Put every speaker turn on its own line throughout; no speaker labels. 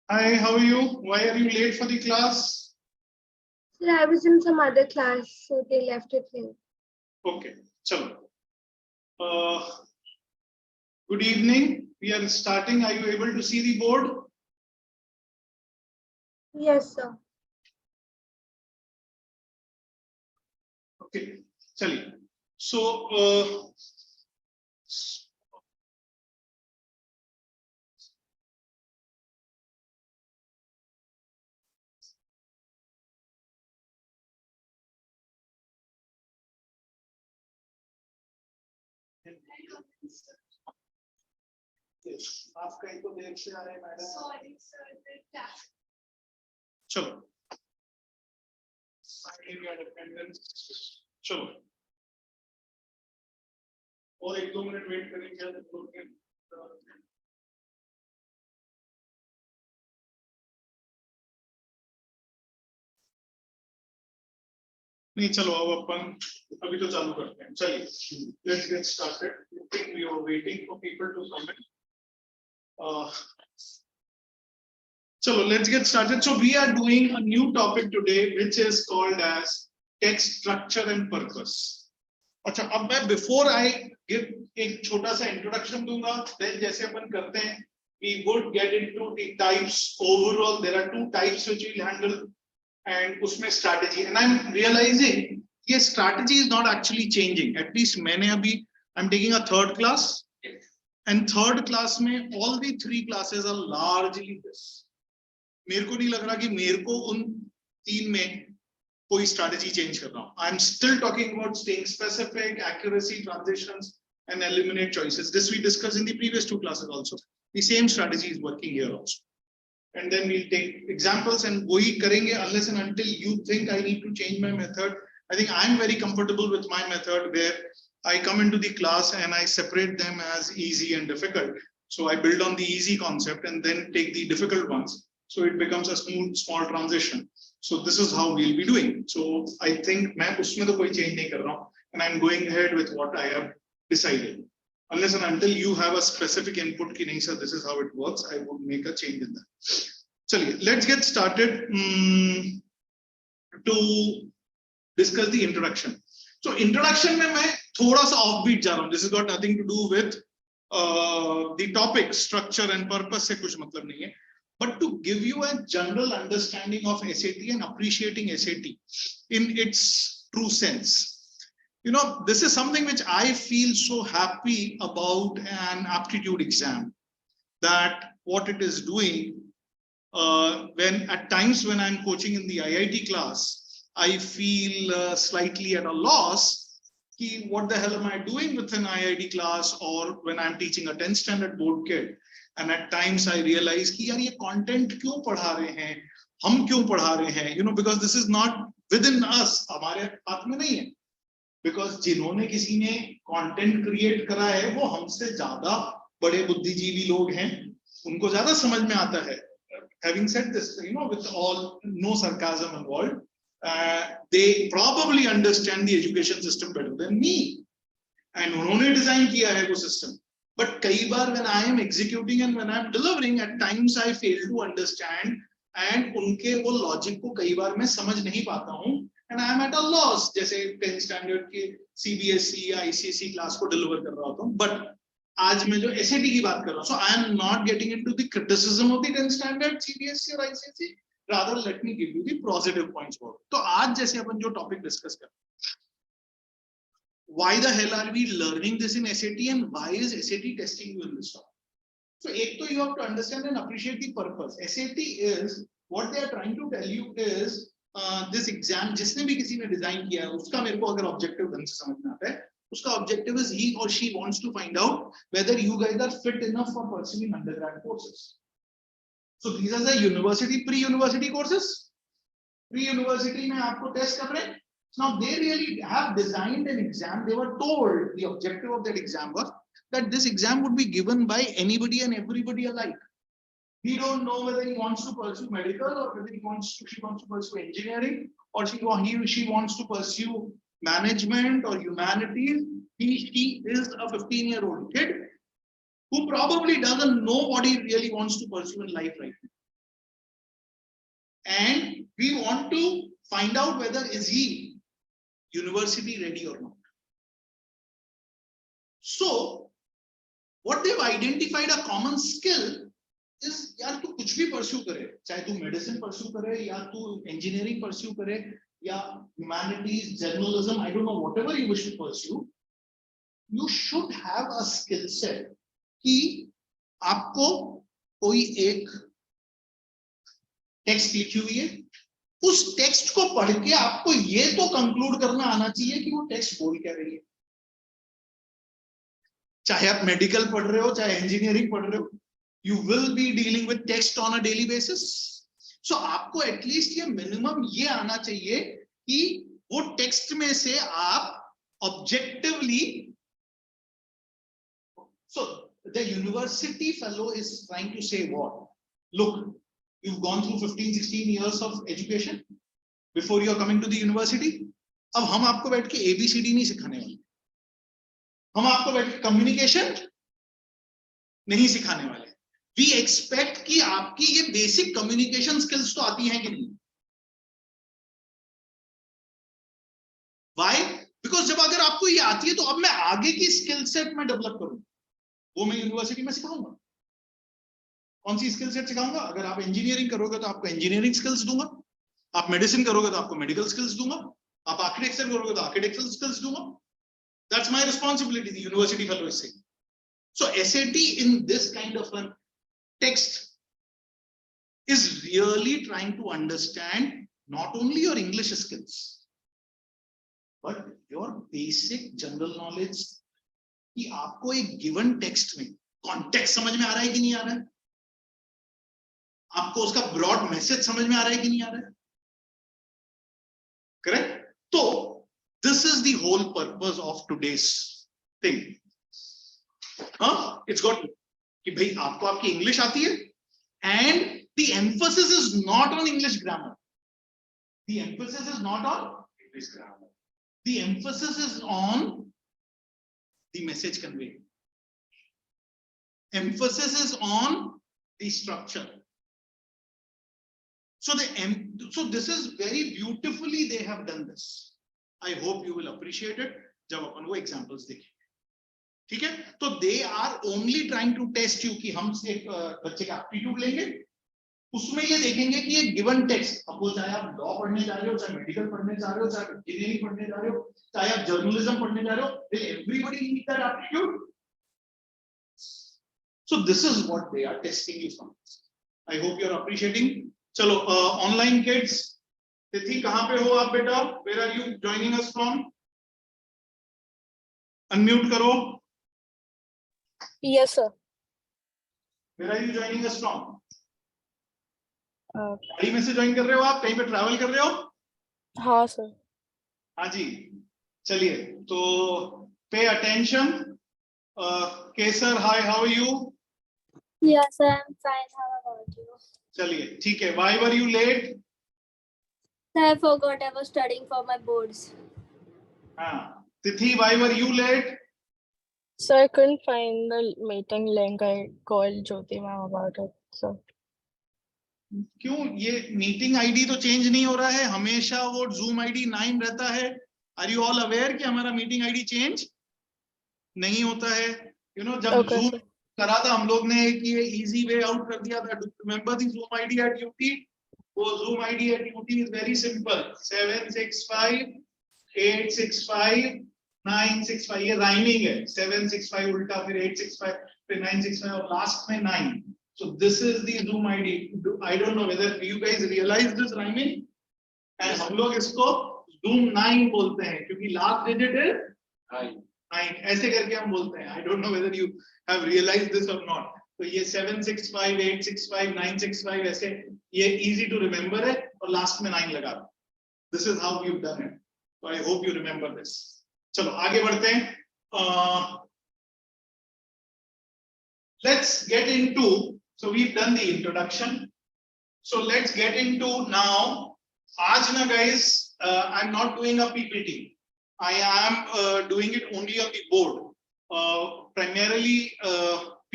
Hi, how are you? Why are you late for the class?
Sir, I was in some other class, so they left it late.
Okay, chalo. Good evening. We are starting. Are you able to see the board?
Yes, sir.
Okay, chaliye. So, yes, आप कहीं तो देर से आ रहे हैं madam. Sorry, sir. चलो. Sign in your attendance. चलो. और 1-2 minute wait करेंगे. नहीं चलो अब अपन अभी तो चालू करते हैं. चलिए, let's get started. I think we are waiting for people to come in. So let's get started. So we are doing a new topic today, which is called as text structure and purpose. अच्छा, अब मैं before I give एक छोटा सा introduction दूंगा, then जैसे अपन करते हैं, we would get into the types. Overall, there are 2 types which we'll handle, and उसमें strategy. And I'm realizing ये strategy is not actually changing. At least मैंने अभी I'm taking a 3rd class, and 3rd class में all the 3 classes are largely this. मेरे को नहीं लग रहा कि मेरे को उन 3 में कोई strategy change कर रहा हूँ. I'm still talking about staying specific, accuracy, transitions, and eliminate choices. This we discussed in the previous 2 classes also. The same strategy is working here also. And then we'll take examples and वही करेंगे unless and until you think I need to change my method. I think I'm very comfortable with my method where I come into the class and I separate them as easy and difficult. So I build on the easy concept and then take the difficult ones. So it becomes a smooth, small transition. So this is how we'll be doing. So I think मैं उसमें तो कोई change नहीं कर रहा हूँ, and I'm going ahead with what I have decided. Unless and until you have a specific input कि नहीं sir, this is how it works, I would make a change in that. चलिए, let's get started to discuss the introduction. So introduction में मैं थोड़ा सा offbeat जा रहा हूँ. This has got nothing to do with the topic, structure and purpose से कुछ मतलब नहीं है. But to give you a general understanding of SAT and appreciating SAT in its true sense. You know, this is something which I feel so happy about an aptitude exam, that what it is doing, when at times when I'm coaching in the IIT class, I feel slightly at a loss. What the hell am I doing with an IIT class, or when I'm teaching a 10th standard board kid? And at times I realize कि यार ये content क्यों पढ़ा रहे हैं, हम क्यों पढ़ा रहे हैं, you know, because this is not within us, हमारे हाथ में नहीं है. Because जिन्होंने किसी ने content create करा है, वो हमसे ज़्यादा बड़े बुद्धिजीवी लोग हैं, उनको ज़्यादा समझ में आता है. Having said this, you know, with all no sarcasm involved, they probably understand the education system better than me, and उन्होंने design किया है वो system. But कई बार when I am executing and when I am delivering, at times I fail to understand, and उनके वो logic को कई बार मैं समझ नहीं पाता हूँ, and I am at a loss. जैसे 10th standard के CBSE या ICSE class को deliver कर रहा होता हूँ, but आज मैं जो SAT की बात कर रहा हूँ, so I am not getting into the criticism of the 10th standard CBSE or ICSE. Rather, let me give you the positive points for it. तो आज जैसे अपन जो topic discuss कर, why the hell are we learning this in SAT, and why is SAT testing you in this topic? So एक तो you have to understand and appreciate the purpose. SAT is, what they are trying to tell you is, this exam जिसने भी किसी ने design किया है, उसका मेरे को अगर objective ढंग से समझ में आता है, उसका objective is he or she wants to find out whether you guys are fit enough for pursuing undergrad courses. So these are the university, pre-university courses. Pre-university में आपको test कर रहे हैं. Now they really have designed an exam. They were told the objective of that exam was that this exam would be given by anybody and everybody alike. We don't know whether he wants to pursue medical, or whether she wants to pursue engineering, or she wants to pursue management or humanities. She is a 15-year-old kid who probably doesn't know what he really wants to pursue in life right now. and we want to find out whether is he university ready or not. So what they've identified a common skill is, यार तू कुछ भी pursue करे, चाहे तू medicine pursue करे या तू engineering pursue करे या humanities, journalism, I don't know, whatever you wish to pursue, you should have a skill set कि आपको कोई एक टेक्स्ट लिखी हुई है, उस टेक्स्ट को पढ़ के आपको ये तो कंक्लूड करना आना चाहिए कि वो टेक्स्ट बोल क्या रही है। चाहे आप मेडिकल पढ़ रहे हो, चाहे इंजीनियरिंग पढ़ रहे हो, you will be dealing with text on a daily basis. So आपको एटलीस्ट ये मिनिमम ये आना चाहिए कि वो टेक्स्ट में से आप objectively, so the university fellow is trying to say what? Look, you've gone through 15-16 years of education before you are coming to the university. अब हम आपको बैठ के ABCD नहीं सिखाने वाले, हम आपको बैठ के कम्युनिकेशन नहीं सिखाने वाले। We expect कि आपकी ये बेसिक कम्युनिकेशन स्किल्स तो आती हैं कि नहीं। Why? Because जब अगर आपको ये आती है तो अब मैं आगे की स्किल सेट में डेवलप करूं, वो मैं यूनिवर्सिटी में सिखाऊंगा। कौन सी स्किल सेट सिखाऊंगा? अगर आप इंजीनियरिंग करोगे तो आपको इंजीनियरिंग स्किल्स दूंगा, आप मेडिसिन करोगे तो आपको मेडिकल स्किल्स दूंगा, आप आर्किटेक्चर करोगे तो आर्किटेक्चरल स्किल्स दूंगा। That's my responsibility, the university fellow is saying. So SAT in this kind of a text is really trying to understand not only your English skills, but your basic general knowledge कि आपको एक given text में context समझ में आ रहा है कि नहीं आ रहा है, आपको उसका broad message समझ में आ रहा है कि नहीं आ रहा है, correct? तो this is the whole purpose of today's thing. It's got कि भाई आपको आपकी English आती है, and the emphasis is not on English grammar. The emphasis is not on English grammar. The emphasis is on the message conveyed. Emphasis is on the structure. So this is very beautifully they have done this. I hope you will appreciate it जब अपन वो examples देखें, ठीक है? तो they are only trying to test you कि हम से बच्चे का aptitude लेंगे, उसमें ये देखेंगे कि ये given text, अब चाहे आप law पढ़ने जा रहे हो, चाहे medical पढ़ने जा रहे हो, चाहे engineering पढ़ने जा रहे हो, चाहे आप journalism पढ़ने जा रहे हो, will everybody need that aptitude? So this is what they are testing you from. I hope you are appreciating. चलो online kids, तिथि कहाँ पे हो आप बेटा? Where are you joining us from? Unmute करो.
Yes, sir.
Where are you joining us from? गाड़ी में से ज्वाइन कर रहे हो आप? कहीं पे ट्रैवल कर रहे हो?
हाँ सर.
हाँ जी, चलिए तो pay attention. Kesar, hi, how are you?
Yes, sir, I'm fine. How about you?
चलिए ठीक है. Why were you late?
Sir, I forgot I was studying for my boards.
हाँ. Tithi, why were you late?
So I couldn't find the meeting link. I called Jyoti ma'am about it. So
क्यों? ये meeting ID तो change नहीं हो रहा है, हमेशा वो जूम आईडी 9 रहता है. आर यू ऑल अवेयर कि हमारा मीटिंग आईडी चेंज नहीं होता है? यू नो जब जूम करा था हम लोग ने कि ये इजी वे आउट कर दिया था. Remember the Zoom ID at UT? वो Zoom ID at UT is very simple, 765 865 965. ये राइमिंग है, 765 उल्टा फिर 865 फिर 965 और लास्ट में 9. So this is the Zoom ID. I don't know whether you guys realize this rhyming. And हम लोग इसको Zoom 9 बोलते हैं क्योंकि last digit है 9. ऐसे करके हम बोलते हैं. I don't know whether you have realized this or not. तो ये 765 865 965 ऐसे ये easy to remember है और last में 9 लगा. This is how we've done it. So I hope you remember this. चलो आगे बढ़ते हैं. Let's get into. So we've done the introduction. So let's get into now. Aaj na guys, I'm not doing a PPT. I am doing it only on the board. Primarily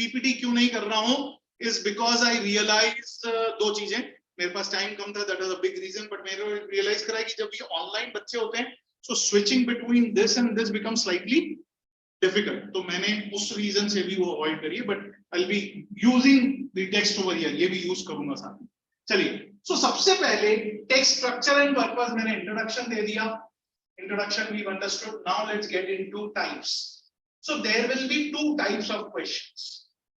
PPT क्यों नहीं कर रहा हूँ? Is because I realize दो चीजें. मेरे पास time कम था, that was a big reason, but मैंने रियलाइज करा कि जब ये ऑनलाइन बच्चे होते हैं so switching between this and this become slightly difficult, तो मैंने उस रीजन से भी वो अवॉइड करी है, but I will be using the text over here, ये भी यूज करूंगा साथ में। चलिए, सो सबसे पहले टेक्स्ट स्ट्रक्चर एंड पर्पस मैंने इंट्रोडक्शन दे दिया, introduction we've understood. Now let's get into types. So there will be two types of questions.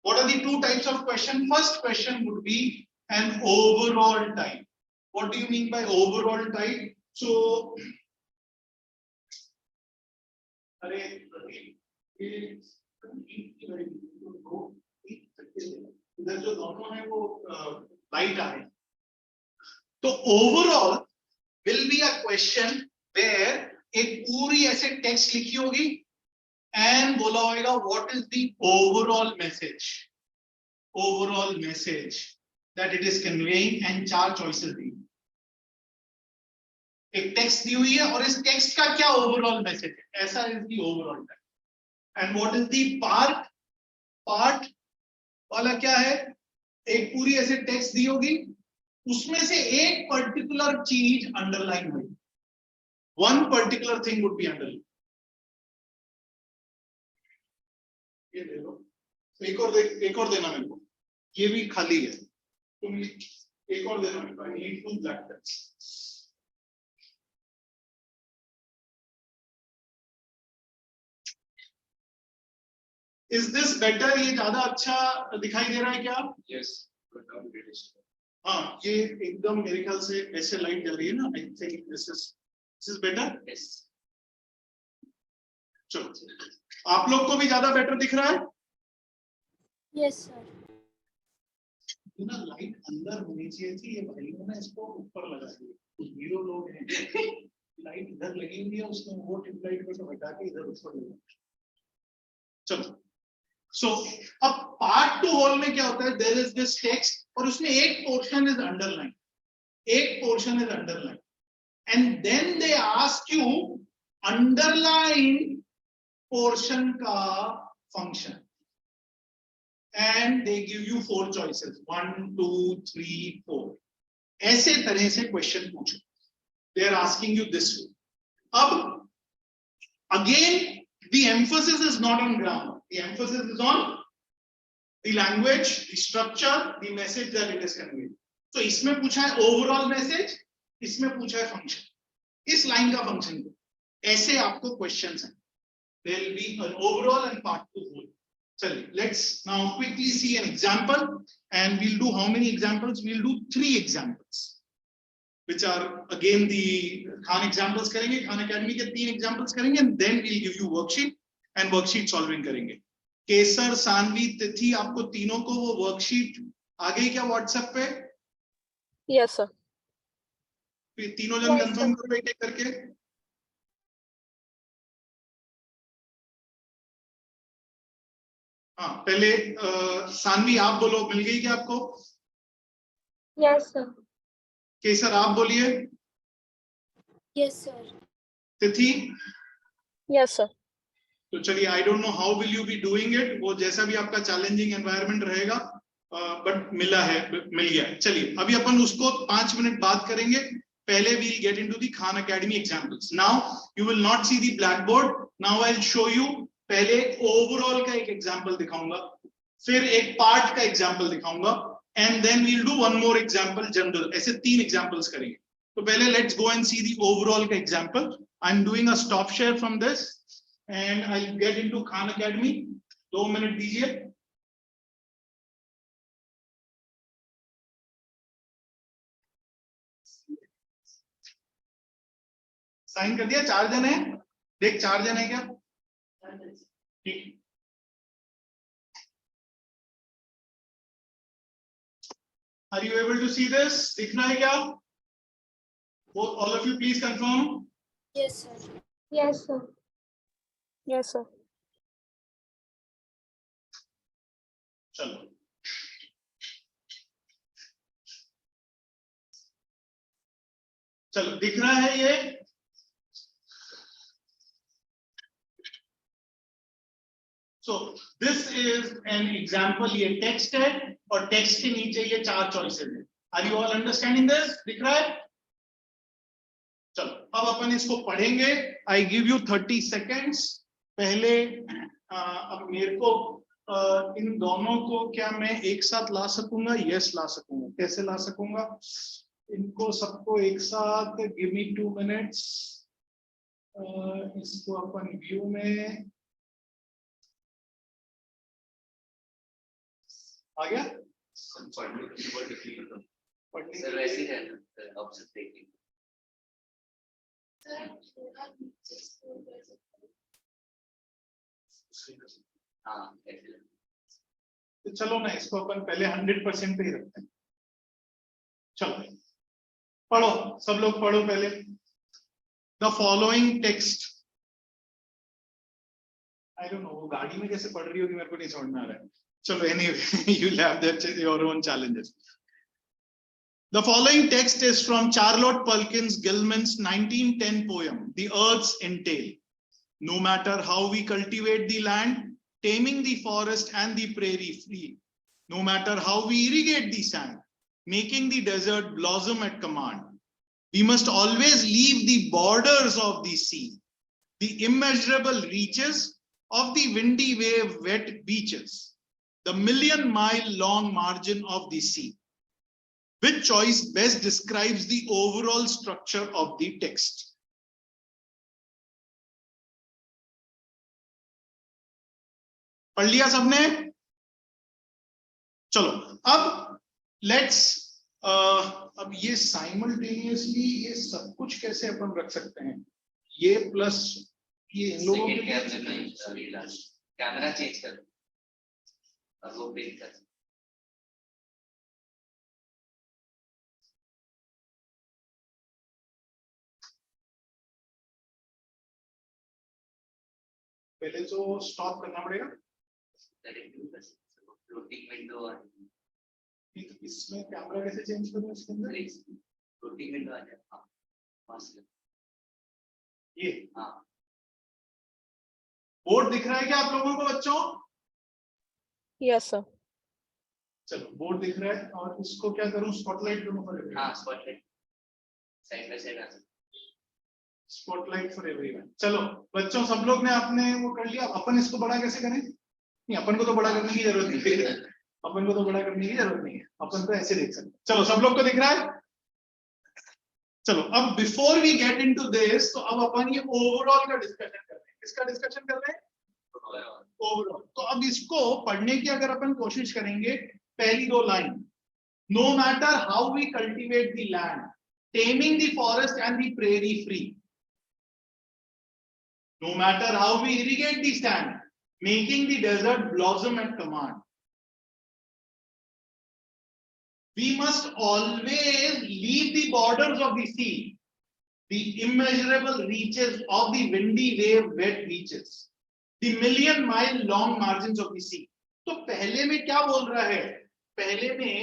What are the two types of question? First question would be an overall type. What do you mean by overall type? So इधर जो दोनों है वो light आ रहे हैं, तो overall will be a question where एक पूरी ऐसे टेक्स्ट लिखी होगी एंड बोला होगा what is the overall message that it is conveying, and चार चॉइसेस दी, एक टेक्स्ट दी हुई है और इस टेक्स्ट का क्या ओवरऑल मैसेज है, ऐसा is the overall type. And what is the part वाला क्या है, एक पूरी ऐसे टेक्स्ट दी होगी, उसमें से एक पर्टिकुलर चीज अंडरलाइन हुई, one particular thing would be underlined. ये ले लो, एक और देना मेरे को, ये भी खाली है, तुम एक और देना मेरे को, I need two black pens. Is this better? ये ज्यादा अच्छा दिखाई दे रहा है क्या? Yes. हाँ, ये एकदम मेरे ख्याल से ऐसे लाइट जा रही है ना, I think this is better? Yes. चलो, आप लोग को भी ज्यादा बेटर दिख रहा है?
Yes, sir.
ना लाइट अंदर होनी चाहिए थी, ये भाई ने इसको ऊपर लगा दिया, कुछ हीरो लोग हैं, लाइट इधर लगी हुई है, उसने वो ट्यूब लाइट को तो हटा के इधर ऊपर लगा। चलो, सो अब पार्ट टू होल में क्या होता है, देयर इज दिस टेक्स्ट और उसमें एक portion is underline, and then they ask you underline portion का function and they give you 4 choices 1 2 3 4 ऐसे तरह से क्वेश्चन पूछो, they are asking you this way. अब again the emphasis is not on grammar, the emphasis is on the language, the structure, the message that it is conveying. तो इसमें पूछा है overall message, इसमें पूछा है फंक्शन, इस लाइन का फंक्शन को, ऐसे आपको क्वेश्चंस हैं, there will be an overall and part to whole. चलिए, let's now quickly see an example and we'll do how many examples? We'll do 3 examples which are again the Khan examples करेंगे, Khan Academy के 3 examples करेंगे and then we'll give you worksheet and worksheet solving करेंगे। केसर, सानवी, तिथि, आपको तीनों को वो worksheet आ गई क्या व्हाट्सएप पे?
Yes, sir.
तीनों जन कंफर्म करो एक एक करके। हाँ, पहले सानवी आप बोलो, मिल गई क्या आपको?
Yes, sir.
केसर आप बोलिए।
Yes, sir.
तिथि?
Yes, sir.
तो चलिए, आई don't know how will you be doing it, वो जैसा भी आपका चैलेंजिंग एनवायरनमेंट रहेगा, बट मिल गया। चलिए, अभी अपन उसको 5 मिनट बाद करेंगे, पहले we'll get into the Khan Academy examples. Now you will not see the black board, now I will show you, पहले ओवरऑल का एक एग्जांपल दिखाऊंगा, फिर एक पार्ट का एग्जांपल दिखाऊंगा and then we'll do one more example general, ऐसे 3 examples करेंगे। तो पहले let's go and see the overall का example. I am doing a stop share from this and I'll get into Khan Academy. 2 minute दीजिए। Sign कर दिया? 4 जन है, देख 4 जन है क्या? ठीक, are you able to see this? दिखना है क्या? All of you please confirm.
Yes, sir. Yes, sir.
Yes, sir.
चलो, चलो दिख रहा है ये? So this is an example, ये टेक्स्ट है और टेक्स्ट के नीचे ये 4 चॉइसेस है। Are you all understanding this? दिख रहा है? चलो अब अपन इसको पढ़ेंगे. I give you 30 seconds. पहले अब मेरे को इन दोनों को क्या मैं एक साथ ला सकूंगा? यस ला सकूंगा. कैसे ला सकूंगा? इनको सबको एक साथ. Give me 2 minutes. इसको अपन व्यू में आ गया.
सर वैसे ही रहना ऑप्शन देखिए. हाँ
तो चलो ना इसको अपन पहले 100% पे ही रखते हैं. चलो पढ़ो, सब लोग पढ़ो पहले. The following text. I don't no वो गाड़ी में कैसे पढ़ रही होगी, मेरे को नहीं समझ में आ रहा है. चलो anyway, you'll have your own challenges. The following text is from Charlotte Perkins Gilman's 1910 poem, The Earth's Entail. No matter how we cultivate the land, taming the forest and the prairie free, no matter how we irrigate the sand, making the desert blossom at command, we must always leave the borders of the sea, the immeasurable reaches of the windy wave wet beaches, the million-mile-long margin of the sea. Which choice best describes the overall structure of the text? पढ़ लिया सबने? चलो अब let's अब ये simultaneously ये सब कुछ कैसे अपन रख सकते हैं? ये प्लस ये इन लोगों के
कैमरा चेंज कर और वो प्रिंट कर.
पहले तो स्टॉप करना पड़ेगा.
फ्लोटिंग विंडो
इसमें कैमरा कैसे चेंज करूं? इसके अंदर
फ्लोटिंग विंडो आ जाए.
ये
हाँ
बोर्ड दिख रहा है क्या आप लोगों को बच्चों?
Yes, sir.
चलो बोर्ड दिख रहा है. और इसको क्या करूं? स्पॉटलाइट करूं फॉर एवरीवन.
हाँ स्पॉटलाइट साइड बाय साइड आ सकते.
Spotlight for everyone. चलो बच्चों सब लोग ने आपने वो कर लिया. अपन इसको बड़ा कैसे करें? नहीं अपन को तो बड़ा करने की जरूरत नहीं है. अपन को तो बड़ा करने की जरूरत नहीं है. अपन तो ऐसे देख सकते हैं. चलो सब लोग को दिख रहा है? चलो अब before we get into this, तो अब अपन ये ओवरऑल का डिस्कशन कर रहे हैं. किसका डिस्कशन कर रहे हैं? ओवरऑल. तो अब इसको पढ़ने की अगर अपन कोशिश करेंगे, पहली दो line, no matter how we cultivate the land, taming the forest and the prairie free, no matter how we irrigate the sand, making the desert blossom at command, we must always leave the borders of the sea, the immeasurable reaches of the windy wave wet beaches, the million-mile long margins of the sea. तो पहले में क्या बोल रहा है? पहले में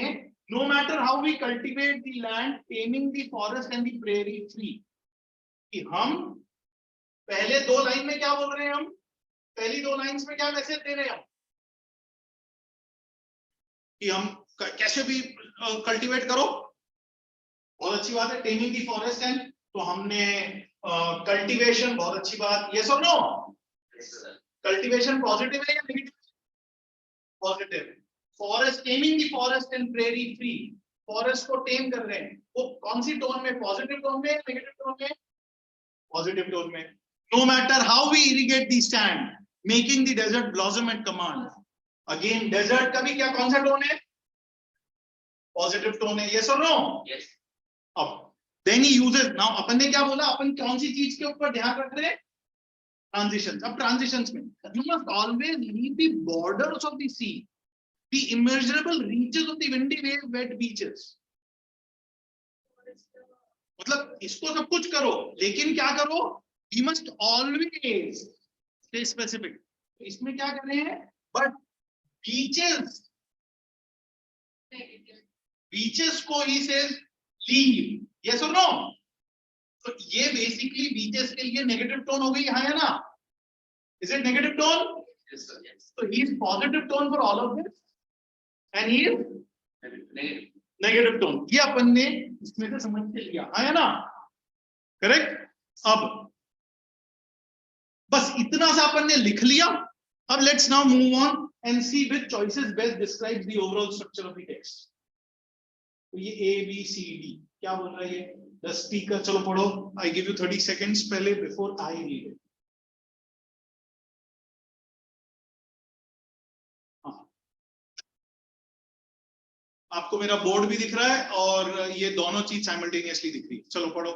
no matter how we cultivate the land, taming the forest and the prairie free, कि हम पहले दो लाइन में क्या बोल रहे हैं? हम पहली दो लाइंस में क्या मैसेज दे रहे हैं? हम कि हम कैसे भी कल्टीवेट करो. बहुत अच्छी बात है. टेमिंग दी फॉरेस्ट एंड, तो हमने कल्टीवेशन, बहुत अच्छी बात. यस और नो? कल्टीवेशन पॉजिटिव है या negative? Positive. Forest, taming the forest and prairie free, forest को टेम कर रहे हैं. वो कौन सी टोन में? पॉजिटिव टोन में, नेगेटिव टोन में? पॉजिटिव टोन में. No matter how we irrigate the sand, making the desert blossom at command. Again, desert का भी क्या कौन सा टोन है? पॉजिटिव टोन है. yes or no?
Yes.
अब then he uses, now अपन ने क्या बोला? अपन कौन सी चीज के ऊपर ध्यान रख रहे हैं? ट्रांजिशंस. अब ट्रांजिशंस में you must always leave the borders of the sea, the immeasurable reaches of the windy wave wet beaches. मतलब इसको सब कुछ करो, लेकिन क्या करो? We must always stay specific. इसमें क्या कर रहे हैं? But beaches, beaches को he says leave. Yes or no? तो ये basically beaches के लिए negative tone हो गई. हाँ या ना? Is it negative tone?
Yes, sir. Yes.
So he is positive tone for all of this, and he is
Negative.
Negative tone, ये अपन ने इसमें से समझ के लिया है ना, करेक्ट। अब बस इतना सा अपन ने लिख लिया। अब let's now move on and see which choices best describes the overall structure of the text. तो ये ए बी सी डी क्या बोल रहा है ये द स्पीकर, चलो पढ़ो। आई गिव यू 30 सेकेंड्स पहले बिफोर आई रीड इट। आपको मेरा बोर्ड भी दिख रहा है और ये दोनों चीज साइमल्टेनियसली दिख रही है, चलो पढ़ो।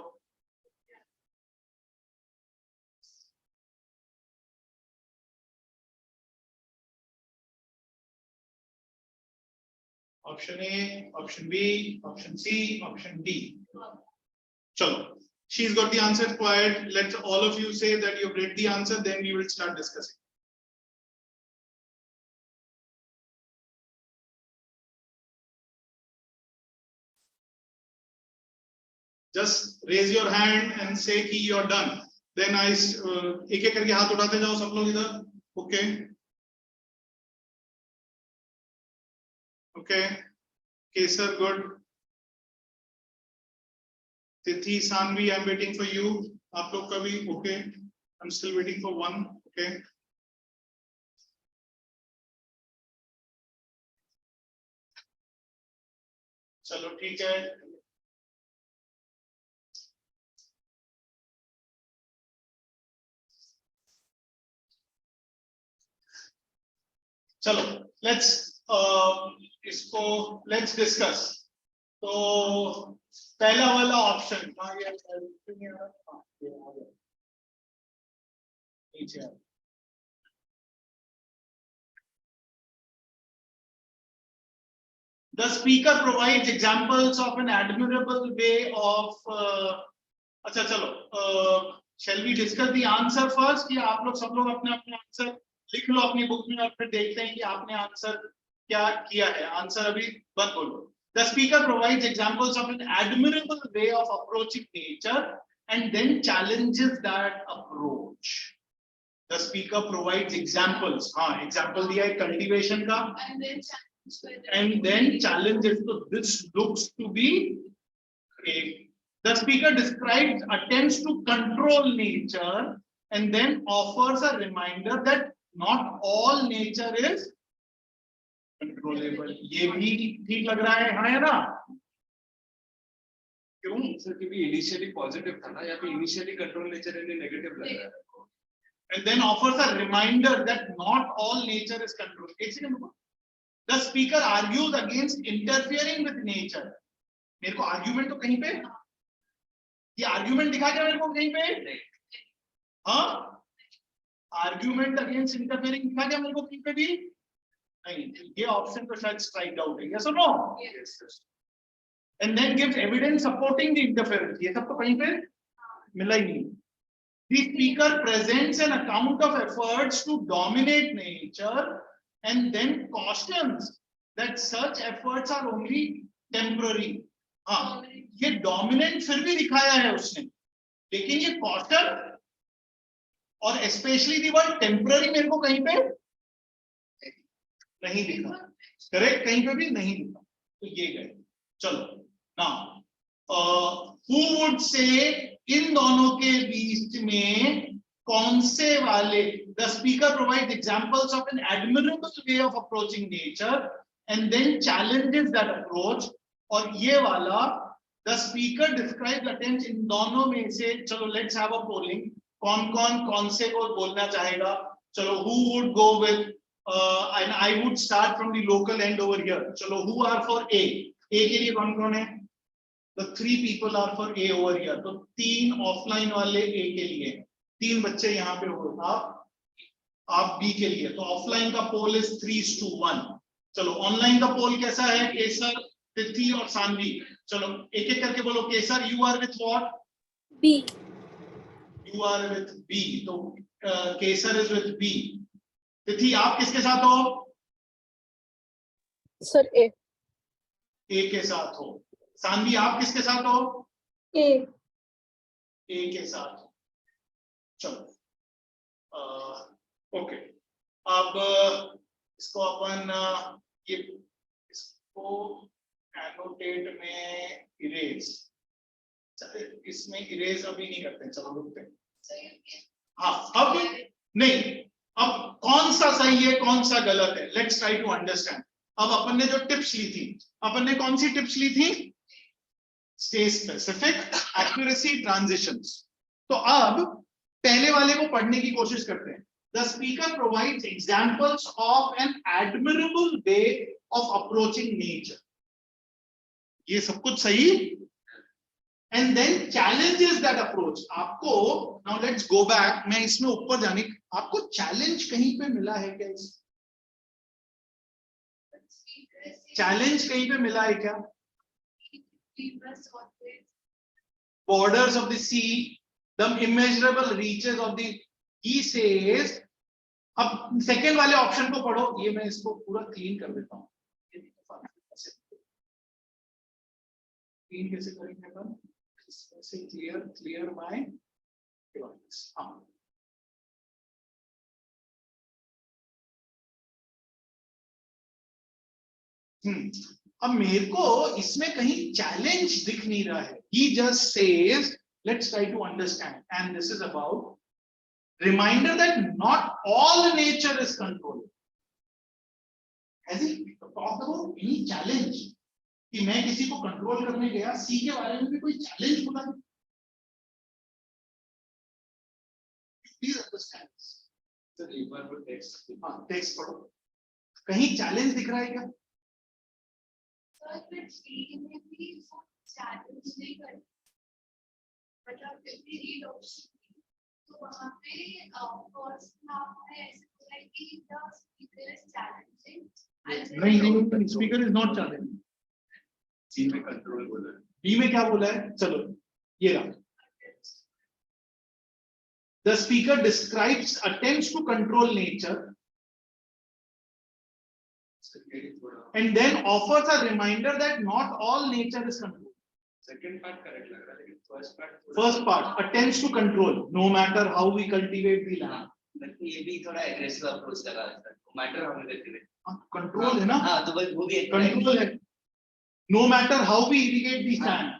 Option A, option B, option C, option D. चलो, she's got the answer required. Let all of you say that you've read the answer, then we will start discussing. Just raise your hand and say कि you're done. Then I एक एक करके हाथ उठाते जाओ सब लोग इधर। Okay. Okay. Kesar, good. Tithi, Sanvi, I'm waiting for you. आप लोग का भी okay. I'm still waiting for one. Okay. चलो ठीक है। चलो लेट्स इसको लेट्स डिस्कस। तो पहला वाला option The speaker provides examples of an admirable way of अच्छा चलो shall we discuss the answer first कि आप लोग सब लोग अपने अपने आंसर लिख लो अपनी बुक में और फिर देखते हैं कि आपने आंसर क्या किया है। आंसर अभी मत बोलो। The speaker provides examples of an admirable way of approaching nature and then challenges that approach. The speaker provides examples. हाँ, example दिया है cultivation का and then challenges. So this looks to be great. The speaker describes attempts to control nature and then offers a reminder that not all nature is controllable. ये भी ठीक लग रहा है, हाँ ना? क्यों?
सर क्योंकि इनिशियली पॉजिटिव था ना, या फिर इनिशियली कंट्रोल नेचर है नेगेटिव लग रहा है।
And then offers a reminder that not all nature is controlled. The speaker argues against interfering with nature. मेरे को आर्ग्यूमेंट तो कहीं पे, ये आर्ग्यूमेंट दिखा क्या मेरे को कहीं पे? हाँ, आर्ग्यूमेंट अगेंस्ट इंटरफेयरिंग दिखा क्या मेरे को कहीं पे भी? नहीं, ये ऑप्शन तो शायद स्ट्राइक आउट है। यस और no? And then gives evidence supporting the interference. ये सब तो कहीं पे मिला ही नहीं। The speaker presents an account of efforts to dominate nature and then cautions that such efforts are only temporary. हाँ, ये dominant फिर भी दिखाया है उसने, लेकिन ये caution और especially the word temporary मेरे को कहीं पे नहीं दिखा, करेक्ट? कहीं पे भी नहीं दिखा, तो ये गए। चलो now who would say इन दोनों के बीच में कौन से वाले? The speaker provides examples of an admirable way of approaching nature and then challenges that approach. और ये वाला the speaker describes attempts, इन दोनों में से चलो let's have a polling. कौन से को बोलना चाहेगा? चलो who would go with and I would start from the local end over here. चलो who are for A? A के लिए कौन है? The 3 people are for A over here. तो 3 ऑफलाइन वाले A के लिए, 3 बच्चे यहाँ पे हो, आप B के लिए। तो ऑफलाइन का पोल is 3:1. चलो ऑनलाइन का पोल कैसा है? केसर, तिथि और सानवी। चलो एक एक करके बोलो। केसर, you are with what?
B.
You are with B. तो केसर is with B. तिथि आप किसके साथ हो?
Sir A.
A के साथ हो। सानवी आप किसके साथ हो?
A.
A के साथ। चलो ओके, अब इसको अपन ये इसको एनोटेट में इरेज, इसमें इरेज अभी नहीं करते, चलो रुकते हैं। हाँ अब नहीं, अब कौन सा सही है कौन सा गलत है, लेट्स ट्राई टू अंडरस्टैंड। अब अपन ने जो टिप्स ली थी, अपन ने कौन सी टिप्स ली थी? Stay specific, accuracy, transitions. तो अब पहले वाले को पढ़ने की कोशिश करते हैं। The speaker provides examples of an admirable way of approaching nature, ये सब कुछ सही, and then challenges that approach. आपको नाउ लेट्स गो बैक, मैं इसमें ऊपर जाने, आपको चैलेंज कहीं पे मिला है क्या? चैलेंज कहीं पे मिला है क्या? Borders of the sea, the immeasurable reaches of the, he says। अब सेकेंड वाले ऑप्शन को पढ़ो, ये मैं इसको पूरा क्लीन कर देता हूँ। क्लीन कैसे करेंगे अपन? से क्लियर माय डिवाइस। हाँ अब मेरे को इसमें कहीं चैलेंज दिख नहीं रहा है। He just says, let's try to understand, and this is about reminder that not all nature is controlled. Has he talked about any challenge? कि मैं किसी को कंट्रोल करने गया, सी के बारे में भी कोई चैलेंज बोला? Please understand.
सर एक बार वो टेक्स्ट,
हाँ टेक्स्ट पढ़ो, कहीं चैलेंज दिख रहा है क्या?
चैलेंज नहीं कर, मतलब तो वहाँ पे फर्स्ट हाफ में ऐसे बोला कि द स्पीकर इज चैलेंजिंग।
नहीं, स्पीकर इज नॉट चैलेंजिंग।
सी में कंट्रोल बोला है,
बी में क्या बोला है? चलो ये रहा। The speaker describes attempts to control nature and then offers a reminder that not all nature is controlled.
Second part correct लग रहा है, लेकिन
First part, attempts to control, no matter how we cultivate the land.
ये भी थोड़ा aggressive approach लगा है sir, no matter how we cultivate।
Control है ना?
हाँ तो वो भी
कंट्रोल है, no matter how we irrigate the sand,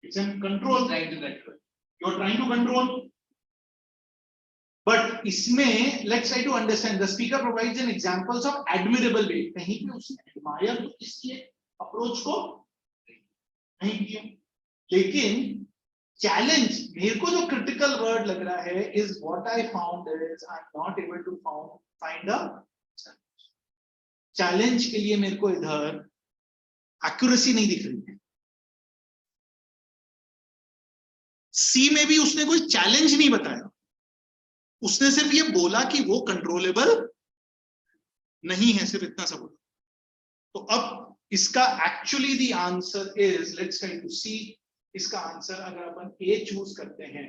it's in control.
trying to control,
You're trying to control. But इसमें let's try to understand. The speaker provides an examples of admirable way. कहीं पे उसने admire तो किसी approach को नहीं किया, लेकिन चैलेंज, मेरे को जो क्रिटिकल वर्ड लग रहा है is what I found is I'm not able to find a challenge के लिए मेरे को इधर एक्यूरेसी नहीं दिख रही है। सी में भी उसने कोई चैलेंज नहीं बताया, उसने सिर्फ ये बोला कि वो कंट्रोलेबल नहीं है, सिर्फ इतना सा बोला। तो अब इसका actually the answer is, let's try to see इसका आंसर। अगर अपन ए चूज करते हैं,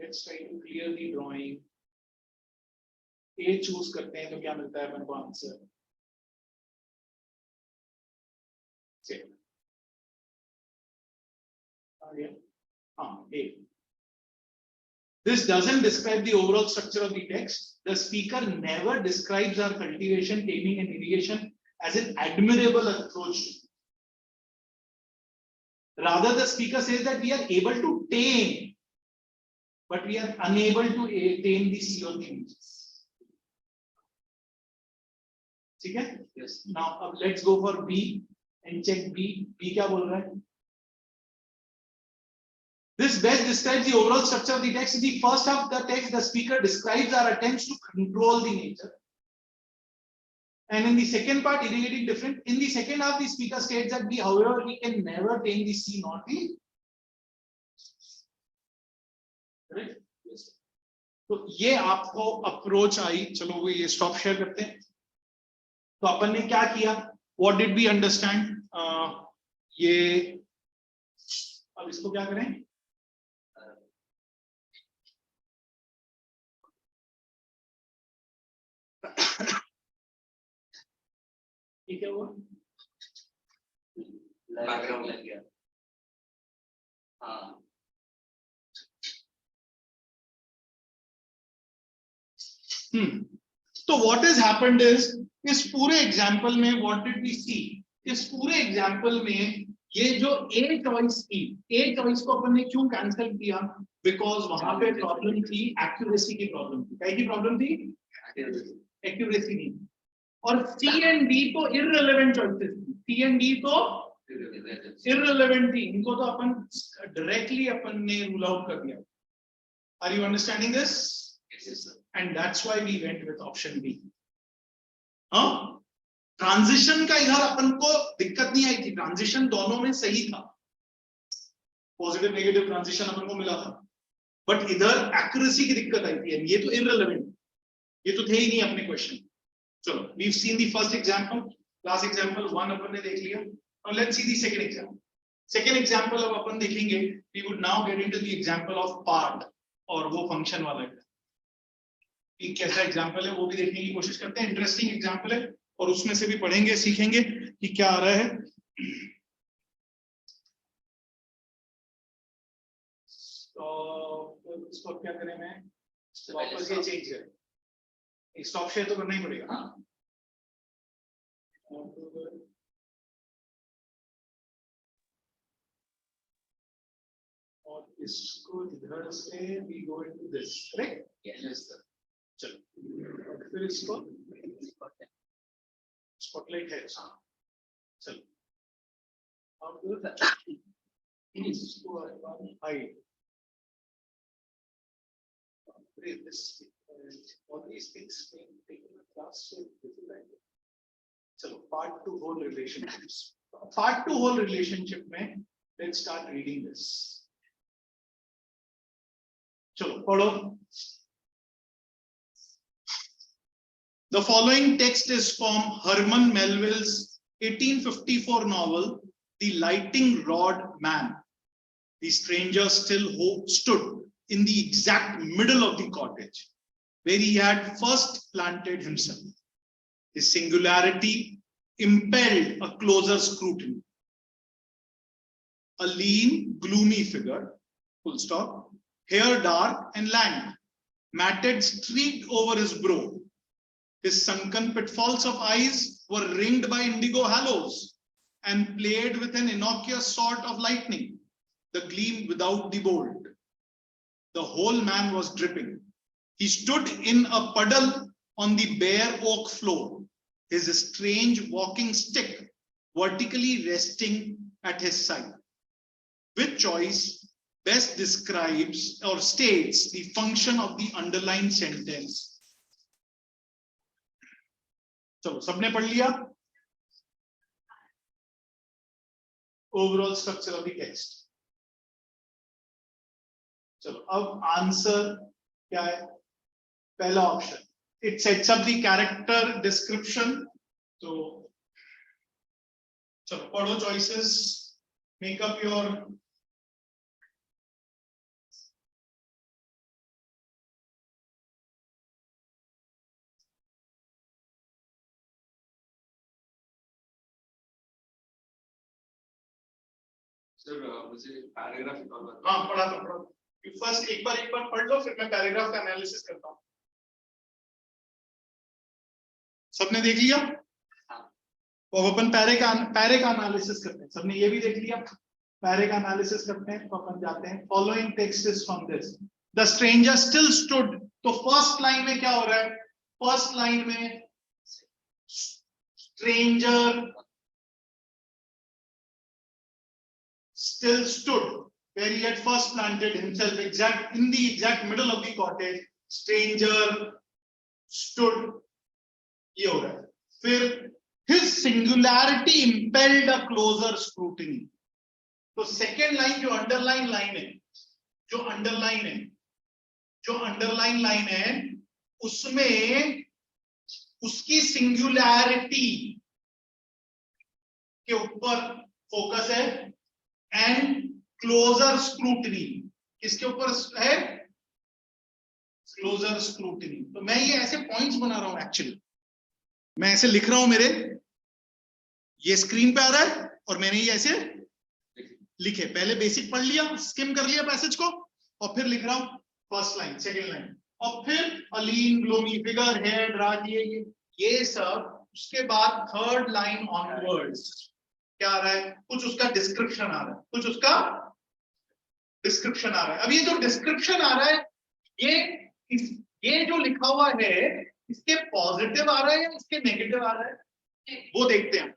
let's try to clear the drawing, A choose करते हैं तो क्या मिलता है अपन को आंसर? हाँ ए। This doesn't describe the overall structure of the text. The speaker never describes our cultivation, taming, and irrigation as an admirable approach. Rather, the speaker says that we are able to tame, but we are unable to tame the sea or the beaches. ठीक है?
yes,
Now, let's go for B and check B. B क्या बोल रहा है? This best describes the overall structure of the text. In the first half of the text, the speaker describes our attempts to control the nature. And in the second part, irrigating different. In the second half, the speaker states that we, however, we can never tame the sea, not the. Correct? Yes. तो ये आपको approach I. चलो वो ये stop share करते हैं। तो अपन ने क्या किया? What did we understand? ये अब इसको क्या करें? ये क्या हुआ?
बैकग्राउंड लग गया। हाँ
तो what has happened is, इस पूरे एग्जाम्पल में what did we see? इस पूरे एग्जाम्पल में ये जो ए चॉइस थी, ए चॉइस को अपन ने क्यों कैंसिल किया? बिकॉज वहां पे प्रॉब्लम थी, एक्यूरेसी की प्रॉब्लम थी। क्या की प्रॉब्लम थी? एक्यूरेसी नहीं। और सी एंड डी तो इररिलेवेंट चॉइसेस थी, सी एंड डी तो इररिलेवेंट थी, इनको तो अपन डायरेक्टली अपन ने रूल आउट कर दिया। Are you understanding this? And that's why we went with option B. हाँ, ट्रांजिशन का इधर अपन को दिक्कत नहीं आई थी, ट्रांजिशन दोनों में सही था, पॉजिटिव नेगेटिव ट्रांजिशन अपन को मिला था, बट इधर एक्यूरेसी की दिक्कत आई थी। ये तो इररिलेवेंट, ये तो थे ही नहीं अपने क्वेश्चन। चलो, we've seen the first example, class example 1 अपन ने देख लिया। Now let's see the second example. Second example अब अपन देखेंगे, we would now get into the example of part, और वो फंक्शन वाला है। ये कैसा एग्जाम्पल है वो भी देखने की कोशिश करते हैं, इंटरेस्टिंग एग्जाम्पल है, और उसमें से भी पढ़ेंगे, सीखेंगे कि क्या आ रहा है। तो इसको क्या करें, मैं वापस ये चेंज करें, स्टॉप शेयर तो करना ही पड़ेगा। हाँ, और इसको इधर से we go into this, correct?
Yes sir.
चलो, फिर इसको स्पॉटलाइट है। हाँ, चलो, अब इसको hide, all these things being taken in class, so difficult. चलो, part 2 whole relationships. Part 2 whole relationship में let's start reading this. चलो पढ़ो। The following text is from Herman Melville's 1854 novel, The Lightning Rod Man. The stranger still stood in the exact middle of the cottage, where he had first planted himself. His singularity impelled a closer scrutiny. A lean, gloomy figure, full stop, hair dark and lank, matted streaked over his brow. His sunken pitfalls of eyes were ringed by indigo halos and played with an innocuous sort of lightning, the gleam without the bolt. The whole man was dripping. He stood in a puddle on the bare oak floor, his strange walking stick vertically resting at his side. With choice best describes or states the function of the underlined sentence. चलो, सबने पढ़ लिया? Overall structure of the text. चलो, अब answer क्या है? पहला option, it sets up the character description. तो चलो पढ़ो choices, make up your
sir मुझे पैराग्राफ निकालना था।
हाँ पढ़ा तो पढ़ो, फर्स्ट एक बार पढ़ लो, फिर मैं पैराग्राफ का एनालिसिस करता हूँ। सबने देख लिया? तो अपन पैरे का एनालिसिस करते हैं। सबने ये भी देख लिया? पैरे का एनालिसिस करते हैं, तो अपन जाते हैं। Following text is from this, the stranger still stood. तो फर्स्ट लाइन में क्या हो रहा है? फर्स्ट लाइन में stranger still stood where he had first planted himself, in the exact middle of the cottage. Stranger stood, ये हो रहा है। फिर his singularity impelled a closer scrutiny. तो सेकेंड लाइन जो अंडरलाइन लाइन है, उसमें उसकी सिंगुलैरिटी के ऊपर फोकस है, एंड क्लोजर स्क्रूटनी किसके ऊपर है? Closer scrutiny. तो मैं ये ऐसे पॉइंट्स बना रहा हूं, एक्चुअली मैं ऐसे लिख रहा हूं, मेरे ये स्क्रीन पे आ रहा है और मैंने ये ऐसे लिखे। पहले बेसिक पढ़ लिया, स्किम कर लिया पैसेज को, और फिर लिख रहा हूं फर्स्ट लाइन, सेकेंड लाइन, और फिर alien, gloomy figure, hair, drag, ये सब। उसके बाद थर्ड लाइन ऑनवर्ड्स क्या आ रहा है, कुछ उसका डिस्क्रिप्शन आ रहा है, कुछ उसका डिस्क्रिप्शन आ रहा है। अब ये जो डिस्क्रिप्शन आ रहा है, ये जो लिखा हुआ है, इसके पॉजिटिव आ रहा है या इसके नेगेटिव आ रहा है, वो देखते हैं।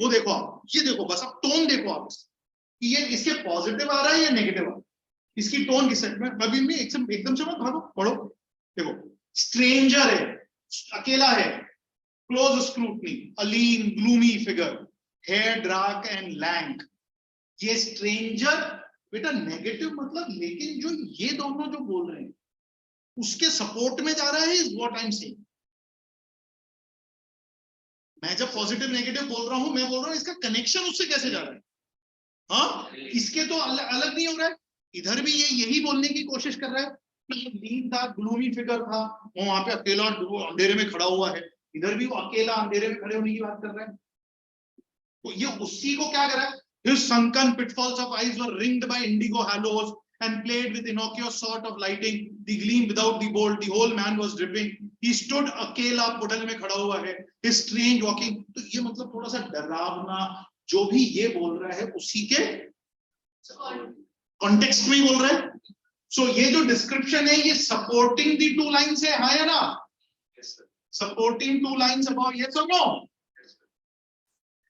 वो देखो आप, ये देखो बस आप टोन देखो आप कि ये इसके पॉजिटिव आ रहा है या नेगेटिव आ रहा है, इसकी टोन किस सेट में। अभी में एकदम से मत भागो, पढ़ो। देखो, स्ट्रेंजर है, अकेला है, close scrutiny, a lean gloomy figure, hair dark and lank. ये स्ट्रेंजर बेटा नेगेटिव मतलब, लेकिन जो ये दोनों जो बोल रहे हैं उसके सपोर्ट में जा रहा है, is what I am saying. मैं जब पॉजिटिव नेगेटिव बोल रहा हूं, मैं बोल रहा हूं इसका कनेक्शन उससे कैसे जा रहा है। हाँ, इसके तो अलग नहीं हो रहा है। इधर भी ये यही बोलने की कोशिश कर रहा है कि लीन था, ग्लूमी फिगर था, वो वहां पे अकेला अंधेरे में खड़ा हुआ है, इधर भी वो अकेला अंधेरे में खड़े होने की बात कर रहा है। तो ये उसी को क्या कर रहा है, his sunken pitfalls of eyes were ringed by indigo halos and played with innocuous sort of lighting, the gleam without the bolt, the whole man was dripping, he stood अकेला पुडल में खड़ा हुआ है, his strange walking। तो ये मतलब थोड़ा सा डरावना, जो भी ये बोल रहा है उसी के कॉन्टेक्स्ट में ही बोल रहा है। सो ये जो डिस्क्रिप्शन है, ये सपोर्टिंग दी टू लाइन्स है, हाँ या ना, supporting two lines about, yes और नो।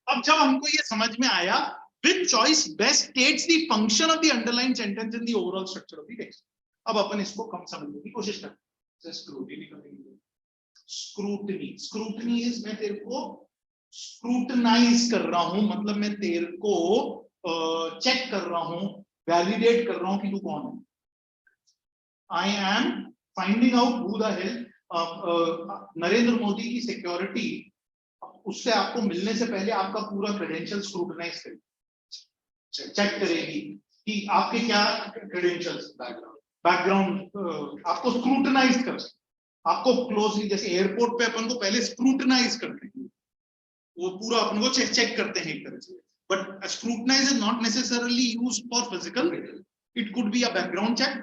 अब जब हमको ये समझ में आया, which choice best states the function of the underlined sentence in the overall structure of the text, अब अपन इसको कम समझने की कोशिश करते हैं। स्क्रूटनी इज, मैं तेरे को स्क्रूटनाइज कर रहा हूं, मतलब मैं तेरे को चेक कर रहा हूं, वैलिडेट कर रहा हूं कि तू कौन है। I am finding out who the hell, Narendra Modi की सिक्योरिटी उससे आपको मिलने से पहले आपका पूरा क्रेडेंशियल स्क्रूटनाइज करेगी, चेक करेगी कि आपके क्या क्रेडेंशियल्स, बैकग्राउंड आपको स्क्रूटनाइज कर, आपको क्लोजली, जैसे एयरपोर्ट पे अपन को पहले स्क्रूटनाइज करते हैं, वो पूरा अपन को चेक करते हैं एक तरह से। But scrutinize is not necessarily used for physical, it could be a background check,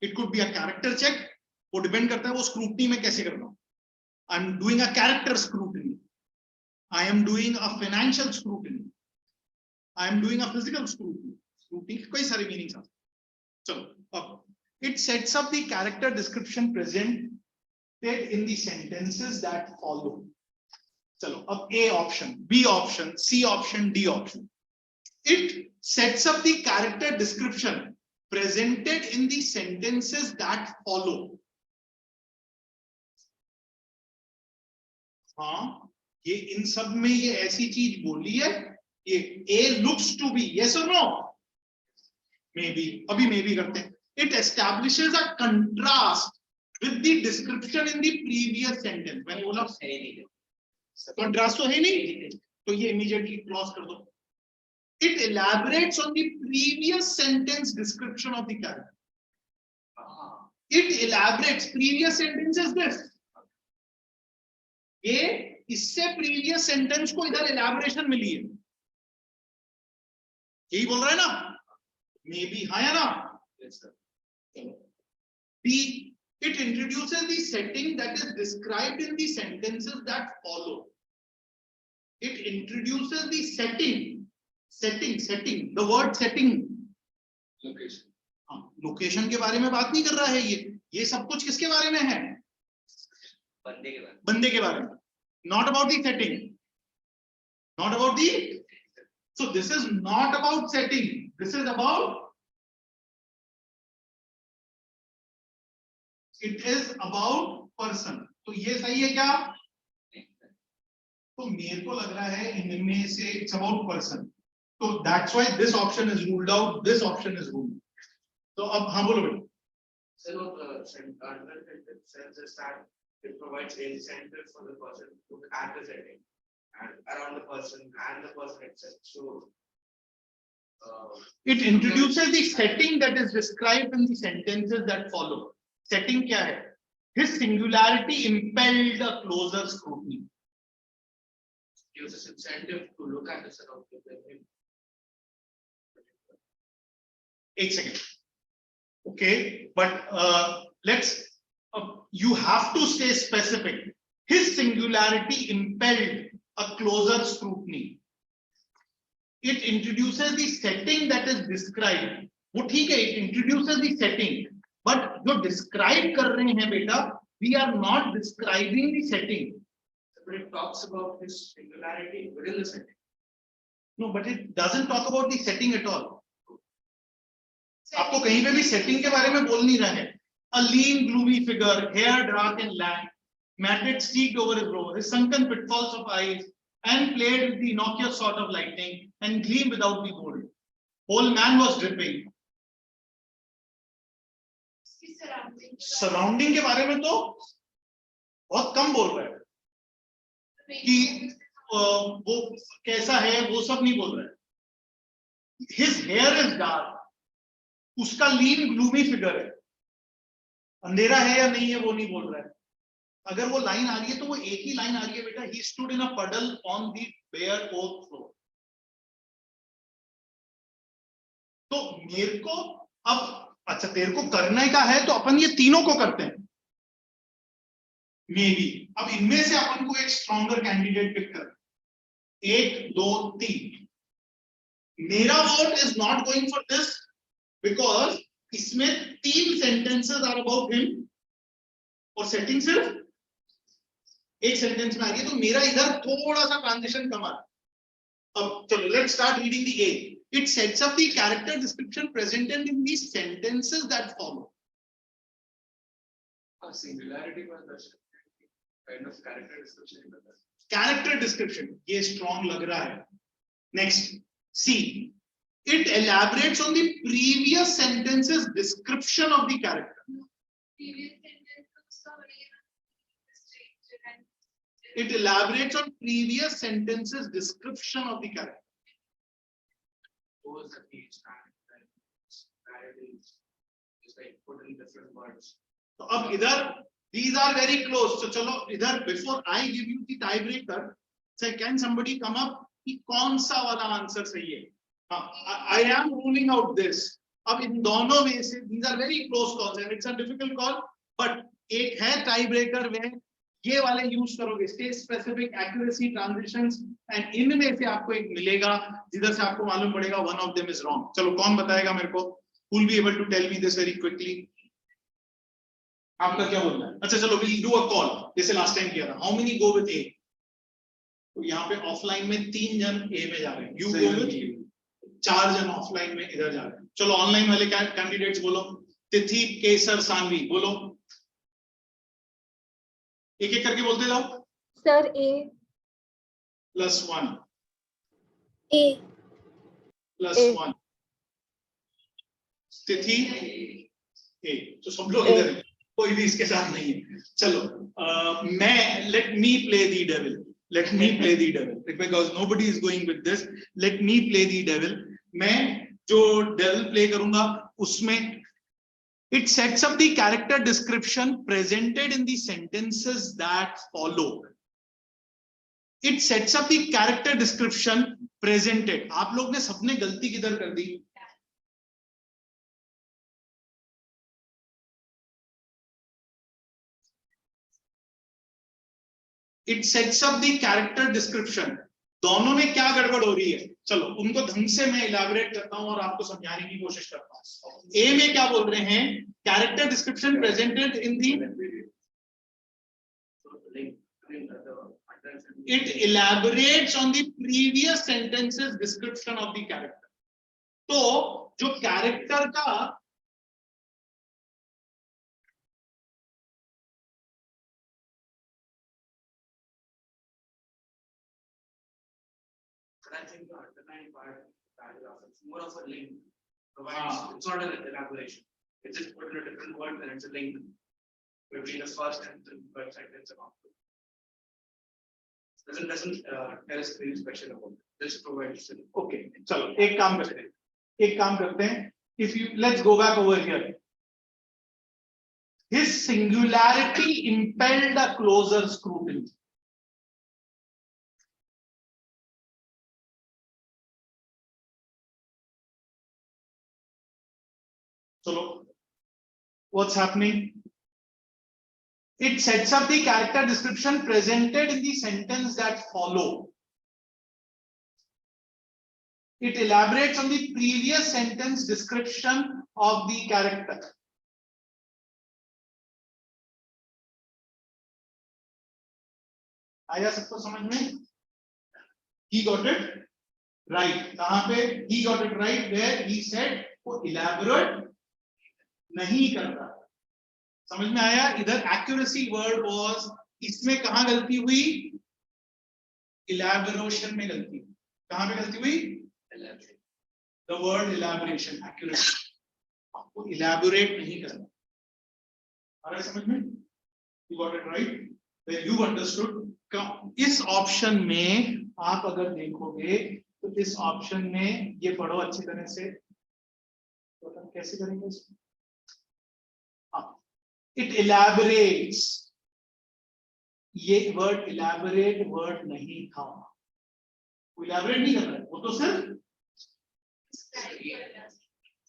it could be a character check, वो डिपेंड करता है वो स्क्रूटनी में कैसे कर रहा हूं। I am doing a character scrutiny, I am doing a financial scrutiny, I am doing a physical scrutiny, scrutiny कई सारे मीनिंग्स आते हैं। चलो, अब it sets up the character description presented in the sentences that follow। चलो, अब A option, B option, C option, D option, it sets up the character description presented in the sentences that follow। हाँ, ये इन सब में ये ऐसी चीज बोली है, ये A looks to be, yes or no, maybe, अभी maybe करते हैं। It establishes a contrast with the description in the previous sentence। मैंने बोला contrast तो है नहीं, तो ये immediately close कर दो। It elaborates on the previous sentence description of the character। It elaborates, previous sentence is this, ये इससे प्रीवियस सेंटेंस को इधर एलैबोरेशन मिली है, यही बोल रहा है ना, मे बी, हाँ या ना। It introduces the setting that is described in the sentences that follow। It introduces the setting, the word setting, location। हाँ, लोकेशन के बारे में बात नहीं कर रहा है ये सब कुछ किसके बारे में है, बंदे के बारे में, not about the setting, not about the, so this is not about setting, this is about, it is about person। तो ये सही है क्या, तो मेरे को लग रहा है इनमें से it's about person, तो that's why this option is ruled out, this option is ruled out। तो अब हाँ बोलो बेटा।
It provides incentive for the person to look at the setting and around the person and the person itself. So
it introduces the setting that is described in the sentences that follow। Setting क्या है, his singularity impelled a closer scrutiny।
gives us incentive to look at the setting।
एक second, okay, but let's. You have to stay specific. His singularity impelled a closer scrutiny। it introduces the setting that is described. वो ठीक है, it introduces the setting, but जो describe कर रहे हैं बेटा, we are not describing the setting.
But it talks about his singularity within the setting.
No, but it doesn't talk about the setting at all. आपको कहीं पे भी setting के बारे में बोल नहीं रहा है. A lean, gloomy figure, hair dark and lank, matted streaked over his brow, his sunken pitfalls of eyes, and played with the innocuous sort of lightning, and gleamed without the gold. Whole man was dripping. Surrounding के बारे में तो बहुत कम बोल रहा है कि वो कैसा है, वो सब नहीं बोल रहा है. His hair is dark. उसका लीन ग्लूमी फिगर है. अंधेरा है या नहीं है वो नहीं बोल रहा है. अगर वो लाइन आ रही है तो वो एक ही लाइन आ रही है बेटा. He stood in a puddle on the bare oak floor. तो मेरे को अब अच्छा तेरे को करने का है तो अपन ये तीनों को करते हैं. मे बी अब इनमें से अपन को एक स्ट्रॉन्गर कैंडिडेट पिक कर. 1 2 3. मेरा vote is not going for this because इसमें 3 सेंटेंसेस आर अबाउट हिम और सेटिंग सिर्फ एक सेंटेंस में आ रही है. तो मेरा इधर थोड़ा सा ट्रांजिशन कम आ रहा है. अब चलो let's start reading the A. It sets up the character description presented in these sentences that follow.
A singularity was the kind of character description.
Character description ये strong लग रहा है. Next, C. It elaborates on the previous sentences description of the character. It elaborates on previous sentences description of the character.
Those that each and is like put in different words.
तो अब इधर these are very close. तो चलो इधर before I give you the tiebreaker, say can somebody come up कि कौन सा वाला आंसर सही है. I am ruling out this. अब इन दोनों में से these are very close calls and it's a difficult call, but एक है tiebreaker वे ये वाले यूज करोगे. State specific, accuracy, transitions and इनमें से आपको एक मिलेगा जिधर से आपको मालूम पड़ेगा one of them is wrong. चलो कौन बताएगा मेरे को? Who will be able to tell me this very quickly? आपका क्या बोलना है? अच्छा चलो we'll do a call जैसे लास्ट टाइम किया था. How many go with A? तो यहाँ पे ऑफलाइन में 3 जन A में जा रहे हैं. You go with 4 जन ऑफलाइन में इधर जा रहे हैं. चलो ऑनलाइन वाले कैंडिडेट्स बोलो. तिथि, केसर, सानवी बोलो. एक एक करके बोलते जाओ.
सर ए
+1
ए
+1 तिथि ए. तो सब लोग इधर हैं, कोई भी इसके साथ नहीं है. चलो मैं let me play the devil. Let me play the devil because nobody is going with this. Let me play the devil. मैं जो डेविल प्ले करूंगा उसमें it sets up the character description presented in the sentences that follow. It sets up the character description presented. आप लोग ने सबने गलती किधर कर दी? It sets up the character description. दोनों में क्या गड़बड़ हो रही है? चलो उनको ढंग से मैं इलाबोरेट करता हूं और आपको समझाने की कोशिश करता हूं. ए में क्या बोल रहे हैं? Character description presented in the. It elaborates on the previous sentences description of the character. तो जो कैरेक्टर का
I think the underlying part paragraph is more of a link. Provides, it's not an elaboration. It's just put in a different word and it's a link between the first and the third sentence of output. Doesn't tell us anything special about it. Just provides.
Okay, चलो एक काम करते हैं. If you let's go back over here. His singularity impelled a closer scrutiny. So what's happening? It sets up the character description presented in the sentence that follow. It elaborates on the previous sentence description of the character. आया सबको समझ में? He got it right. कहाँ पे? He got it right where he said वो elaborate नहीं कर रहा. समझ में आया? इधर accuracy word was, इसमें कहाँ गलती हुई? Elaboration में गलती. कहाँ पे गलती हुई? The word elaboration, accuracy. आपको elaborate नहीं करना. आ रहा है समझ में? You got it right. Where you understood. इस ऑप्शन में आप अगर देखोगे तो इस ऑप्शन में ये पढ़ो अच्छी तरह से. तो हम कैसे करेंगे इसको? It elaborates. ये वर्ड elaborate वर्ड नहीं था. वो elaborate नहीं कर रहा है. वो तो सिर्फ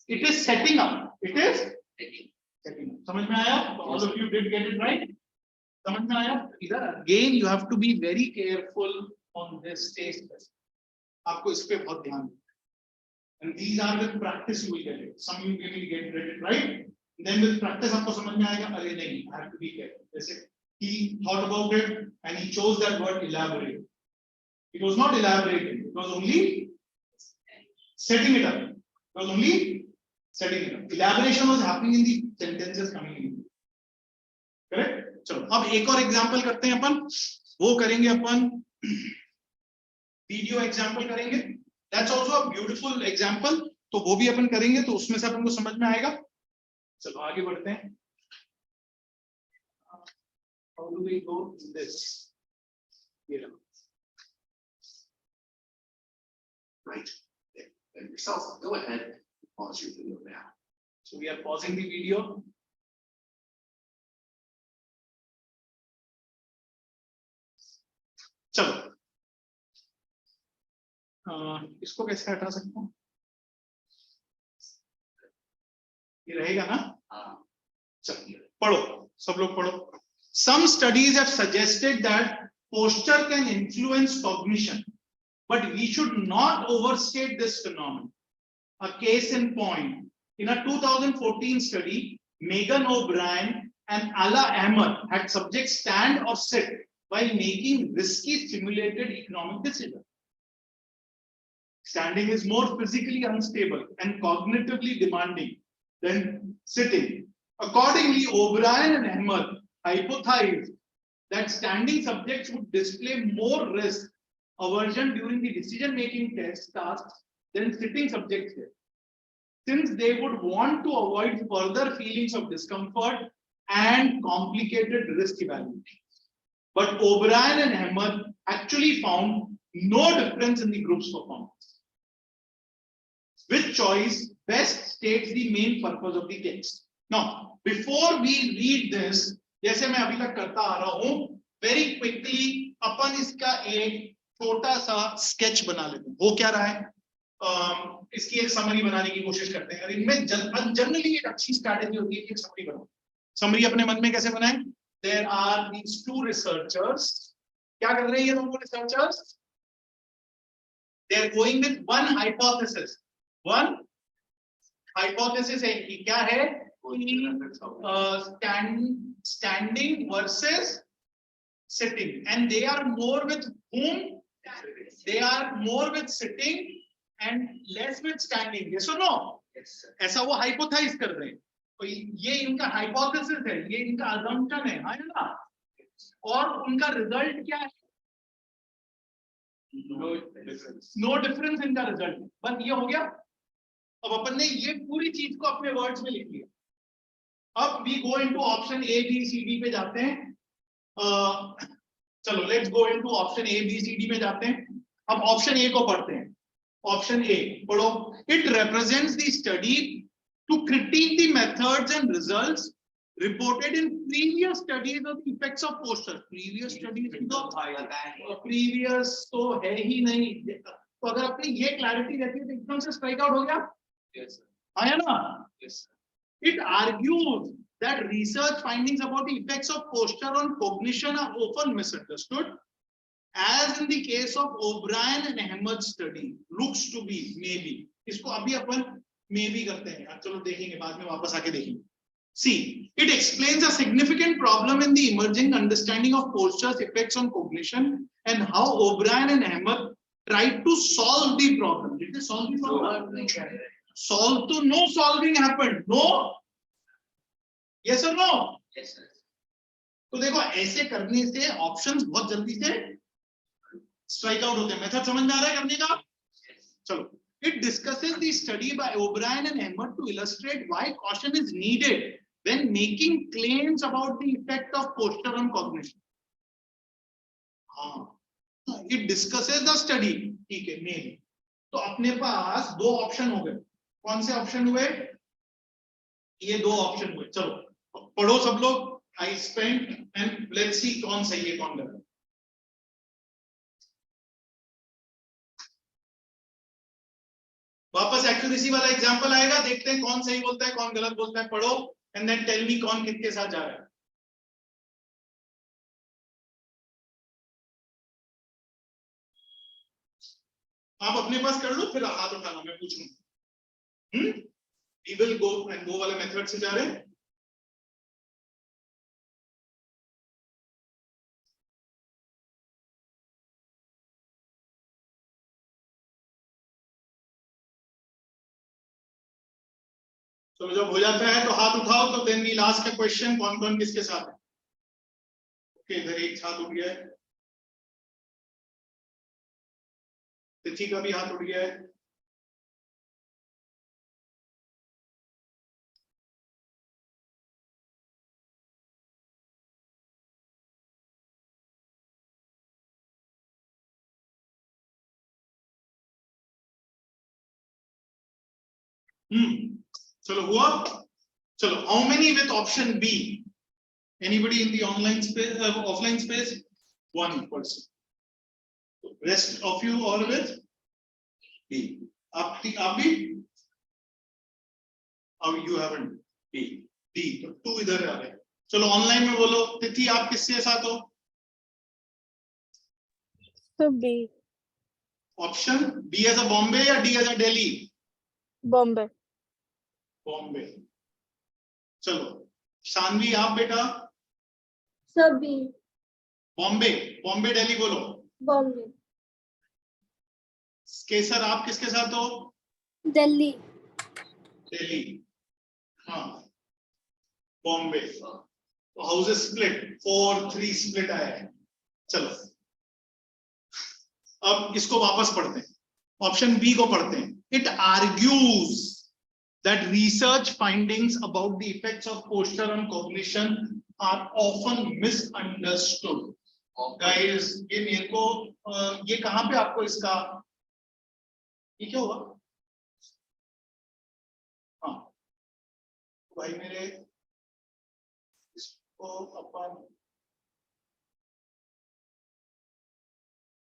it is setting up. It is setting up. समझ में आया? So all of you did get it right. समझ में आया? इधर again you have to be very careful on this test. आपको इस पे बहुत ध्यान देना. And these are with practice you will get it. Some you will get it right. Then with practice आपको समझ में आएगा. अरे नहीं, I have to be careful. जैसे he thought about it and he chose that word elaborate. It was not elaborating. It was only setting it up. It was only setting it up. Elaboration was happening in the sentences coming in. Correct? चलो अब एक और example करते हैं अपन. वो करेंगे अपन video example करेंगे. That's also a beautiful example. तो वो भी अपन करेंगे तो उसमें से अपन को समझ में आएगा. चलो आगे बढ़ते हैं. How do we go in this? Right.
Yourself, go ahead. Pause your video now.
So we are pausing the video. चलो इसको कैसे हटा सकता हूँ? ये रहेगा ना? चलिए पढ़ो, सब लोग पढ़ो. Some studies have suggested that posture can influence cognition, but we should not overstate this phenomenon. A case in point, in a 2014 study, Megan O'Brien and Ala Ahmed had subjects stand or sit while making risky simulated economic decisions. Standing is more physically unstable and cognitively demanding than sitting. Accordingly, O'Brien and Ahmed hypothesized that standing subjects would display more risk aversion during the decision-making tasks than sitting subjects did, since they would want to avoid further feelings of discomfort and complicated risk evaluation. But O'Brien and Ahmed actually found no difference in the group's performance. Which choice best states the main purpose of the text? Now, before we read this, जैसे मैं अभी तक करता आ रहा हूँ, very quickly अपन इसका एक छोटा सा स्केच बना लेते हैं. वो क्या रहा है? इसकी एक समरी बनाने की कोशिश करते हैं. इनमें जनरली एक अच्छी स्ट्रैटेजी होती है कि एक समरी बनाओ. समरी अपने मन में कैसे बनाएं? There are these two researchers. क्या कर रहे हैं ये दोनों researchers? They are going with one hypothesis. One hypothesis है कि क्या है? Standing versus sitting, and they are more with whom? They are more with sitting and less with standing. Yes or no?
Yes, sir.
ऐसा वो hypothesize कर रहे हैं. तो ये इनका hypothesis है, ये इनका assumption है ना? और उनका result क्या है? No difference इनका result. बस ये हो गया. अब अपन ने ये पूरी चीज को अपने वर्ड्स में लिख लिया. अब we go into option A, B, C, D पे जाते हैं. चलो let's go into option A, B, C, D में जाते हैं. अब option A को पढ़ते हैं. Option A पढ़ो. It represents the study to critique the methods and results reported in previous studies of the effects of posture. Previous studies तो previous तो है ही नहीं. तो अगर अपनी ये clarity रहती है तो एकदम से strike out हो गया.
Yes, sir.
आया ना?
Yes, sir.
It argues that research findings about the effects of posture on cognition are often misunderstood. as in the case of O'Brien and Ahmed study looks to be maybe. इसको अभी अपन maybe करते हैं यार, चलो देखेंगे बाद में, वापस आके देखेंगे. See, it explains a significant problem in the emerging understanding of posture's effects on cognition and how O'Brien and Ahmed tried to solve the problem. Did they solve the problem? Solve to no solving happened. No. Yes or no?
Yes, sir.
तो देखो ऐसे करने से options बहुत जल्दी से strike out होते हैं. मेथड समझ में आ रहा है करने का? चलो. It discusses the study by O'Brien and Ahmed to illustrate why caution is needed when making claims about the effect of posture on cognition. It discusses the study. ठीक है, maybe. तो अपने पास दो ऑप्शन हो गए. कौन से ऑप्शन हुए? ये दो ऑप्शन हुए. चलो पढ़ो सब लोग. I spent and let's see कौन सही है कौन गलत. वापस एक्यूरेसी वाला एग्जांपल आएगा, देखते हैं कौन सही बोलता है कौन गलत बोलता है. पढ़ो एंड देन टेल मी कौन किसके साथ जा रहा है. आप अपने पास कर लो, फिर हाथ उठाना, मैं पूछूंगा. We will go and go वाले मेथड से जा रहे हैं. तो जब हो जाता है तो हाथ उठाओ. तो देन वी लास्ट का क्वेश्चन, कौन कौन किसके साथ है. ओके, इधर एक हाथ उठ गया है. तिथि का भी हाथ उठ गया है. चलो हुआ. चलो, how many with option B? Anybody in the online space, offline space? One person. Rest of you all with B. आप भी? अब यू हैवंट बी. डी तो टू इधर आ रहे. चलो ऑनलाइन में बोलो. तिथि आप किसके साथ हो?
So B.
Option B as a Bombay या D as a Delhi?
Bombay.
Bombay. चलो शानवी आप बेटा?
Sir B.
बॉम्बे. बॉम्बे दिल्ली बोलो.
Bombay.
केसर आप किसके साथ हो?
Delhi.
दिल्ली. हाँ, बॉम्बे. तो हाउस स्प्लिट 4-3 स्प्लिट आया है. चलो अब इसको वापस पढ़ते हैं. ऑप्शन बी को पढ़ते हैं. It argues that research findings about the effects of posture on cognition are often misunderstood. Guys, ये मेरे को ये कहाँ पे आपको इसका, ये क्या हुआ? हाँ भाई मेरे, इसको अपन,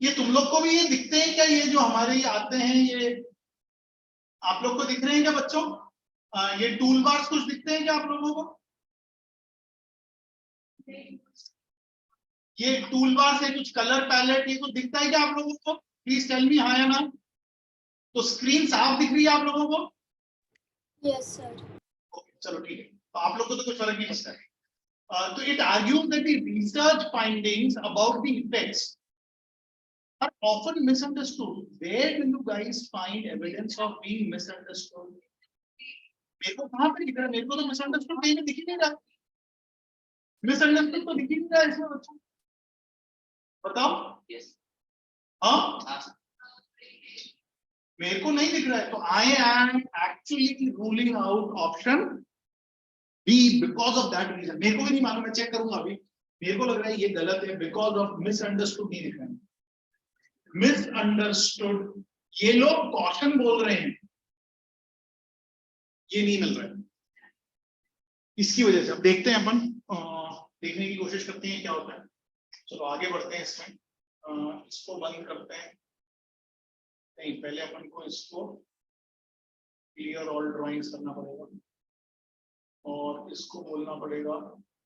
ये तुम लोग को भी ये दिखते हैं क्या? ये जो हमारे ये आते हैं, ये आप लोग को दिख रहे हैं क्या बच्चों? ये टूल बार्स कुछ दिखते हैं क्या आप लोगों को? ये टूल बार्स है, कुछ कलर पैलेट, ये कुछ दिखता है क्या आप लोगों को? प्लीज टेल मी हाँ या ना. तो स्क्रीन साफ दिख रही है आप लोगों को?
Yes, sir.
चलो ठीक है. तो आप लोग को तो कुछ फर्क नहीं पड़ता है. तो it argues that the research findings about the effects are often misunderstood. Where do you guys find evidence of being misunderstood? मेरे को कहाँ पे दिख रहा है? मेरे को तो misunderstood कहीं पे दिख ही नहीं रहा. Misunderstood तो दिख ही नहीं रहा इसमें बच्चों. बताओ.
Yes.
हाँ, मेरे को नहीं दिख रहा है. तो I am actually ruling out option B because of that reason. मेरे को भी नहीं मालूम, मैं चेक करूंगा अभी. मेरे को लग रहा है ये गलत है, because of misunderstood नहीं दिख रहा है. मिसअंडरस्टूड, ये लोग कॉशन बोल रहे हैं, ये नहीं मिल रहा है. इसकी वजह से अब देखते हैं अपन, देखने की कोशिश करते हैं क्या होता है. चलो आगे बढ़ते हैं. इसमें इसको बंद करते हैं. नहीं, पहले अपन को इसको क्लियर ऑल ड्राइंग्स करना पड़ेगा और इसको बोलना पड़ेगा.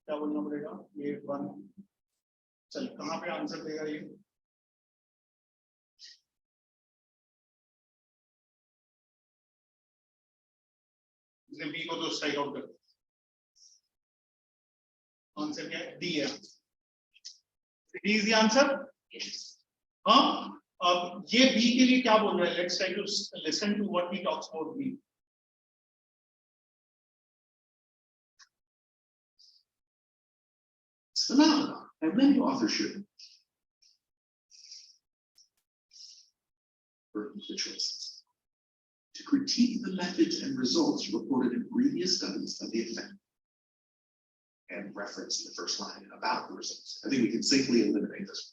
क्या बोलना पड़ेगा? ये वन. चल कहाँ पे आंसर देगा ये? इसने बी को तो स्ट्राइक आउट कर दिया। आंसर क्या है? डी है। D is the answer. हाँ, अब ये बी के लिए क्या बोल रहा है? Let's try to listen to what he talks about B.
Phenomena have many authorship for the choices. To critique the methods and results reported in previous studies of the effect and reference in the first line about the results. I think we can safely eliminate this.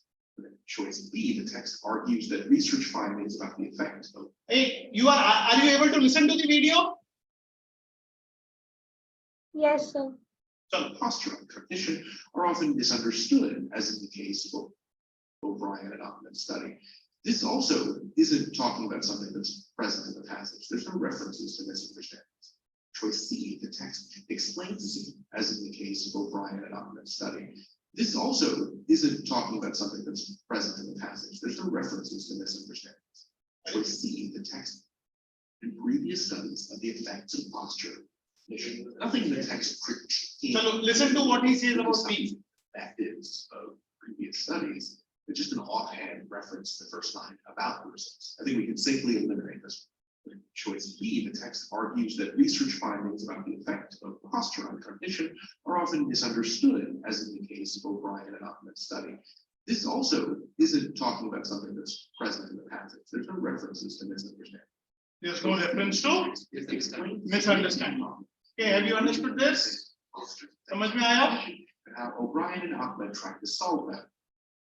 Choice B, the text argues that research findings about the effect of.
Hey, are you able to listen to the video?
Yes, sir.
Posture and cognition are often misunderstood, as in the case of O'Brien and Ockman's study. This also isn't talking about something that's present in the passage. There's no references to misunderstandings. Choice C, the text explains Z, as in the case of O'Brien and Ockman's study. This also isn't talking about something that's present in the passage. There's no references to misunderstandings. Choice C, the text in previous studies of the effects of posture. Nothing in the text critiques.
So listen to what he says about B.
Effectives of previous studies. It's just an offhand reference to the first line about the results. I think we can safely eliminate this. Choice B, the text argues that research findings about the effect of posture on cognition are often misunderstood, as in the case of O'Brien and Ockman's study. This also isn't talking about something that's present in the passage. There's no references to misunderstanding.
There's no reference to misunderstanding. Okay, have you understood this? समझ में आया?
How O'Brien and Ockman tried to solve that.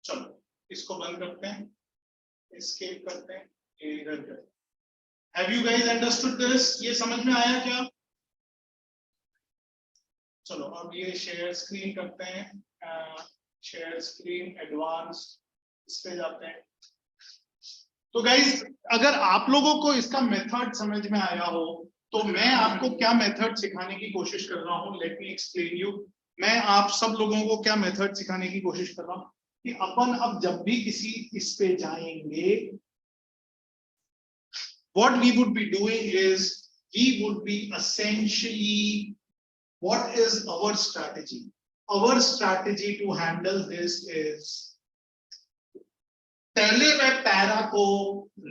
चलो इसको बंद करते हैं, escape करते हैं, ये इधर करते हैं। Have you guys understood this? ये समझ में आया क्या? चलो अब ये शेयर स्क्रीन करते हैं, शेयर स्क्रीन एडवांस, इस पे जाते हैं। तो गाइस अगर आप लोगों को इसका मेथड समझ में आया हो तो मैं आपको क्या मेथड सिखाने की कोशिश कर रहा हूं, लेट मी एक्सप्लेन यू। मैं आप सब लोगों को क्या मेथड सिखाने की कोशिश कर रहा हूं कि अपन अब जब भी किसी इस पे जाएंगे, what we would be doing is we would be essentially, what is our strategy? Our strategy to handle this is पहले मैं पैरा को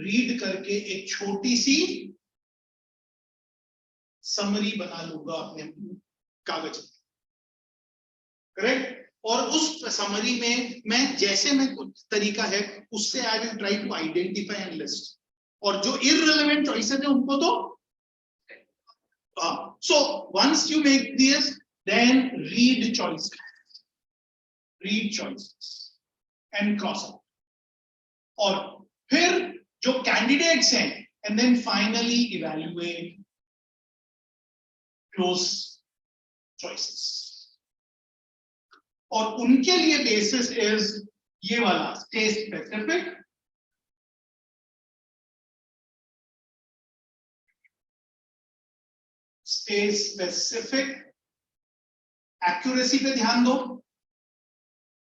रीड करके एक छोटी सी समरी बना लूंगा अपने कागज में, करेक्ट? और उस समरी में मैं जैसे मैं तरीका है उससे I will try to identify and list, और जो इररिलेवेंट चॉइसेस है उनको तो so once you make this then read choices and cross out, और फिर जो कैंडिडेट्स हैं and then finally evaluate close choices, और उनके लिए बेसिस इज ये वाला स्टे स्पेसिफिक, एक्यूरेसी पे ध्यान दो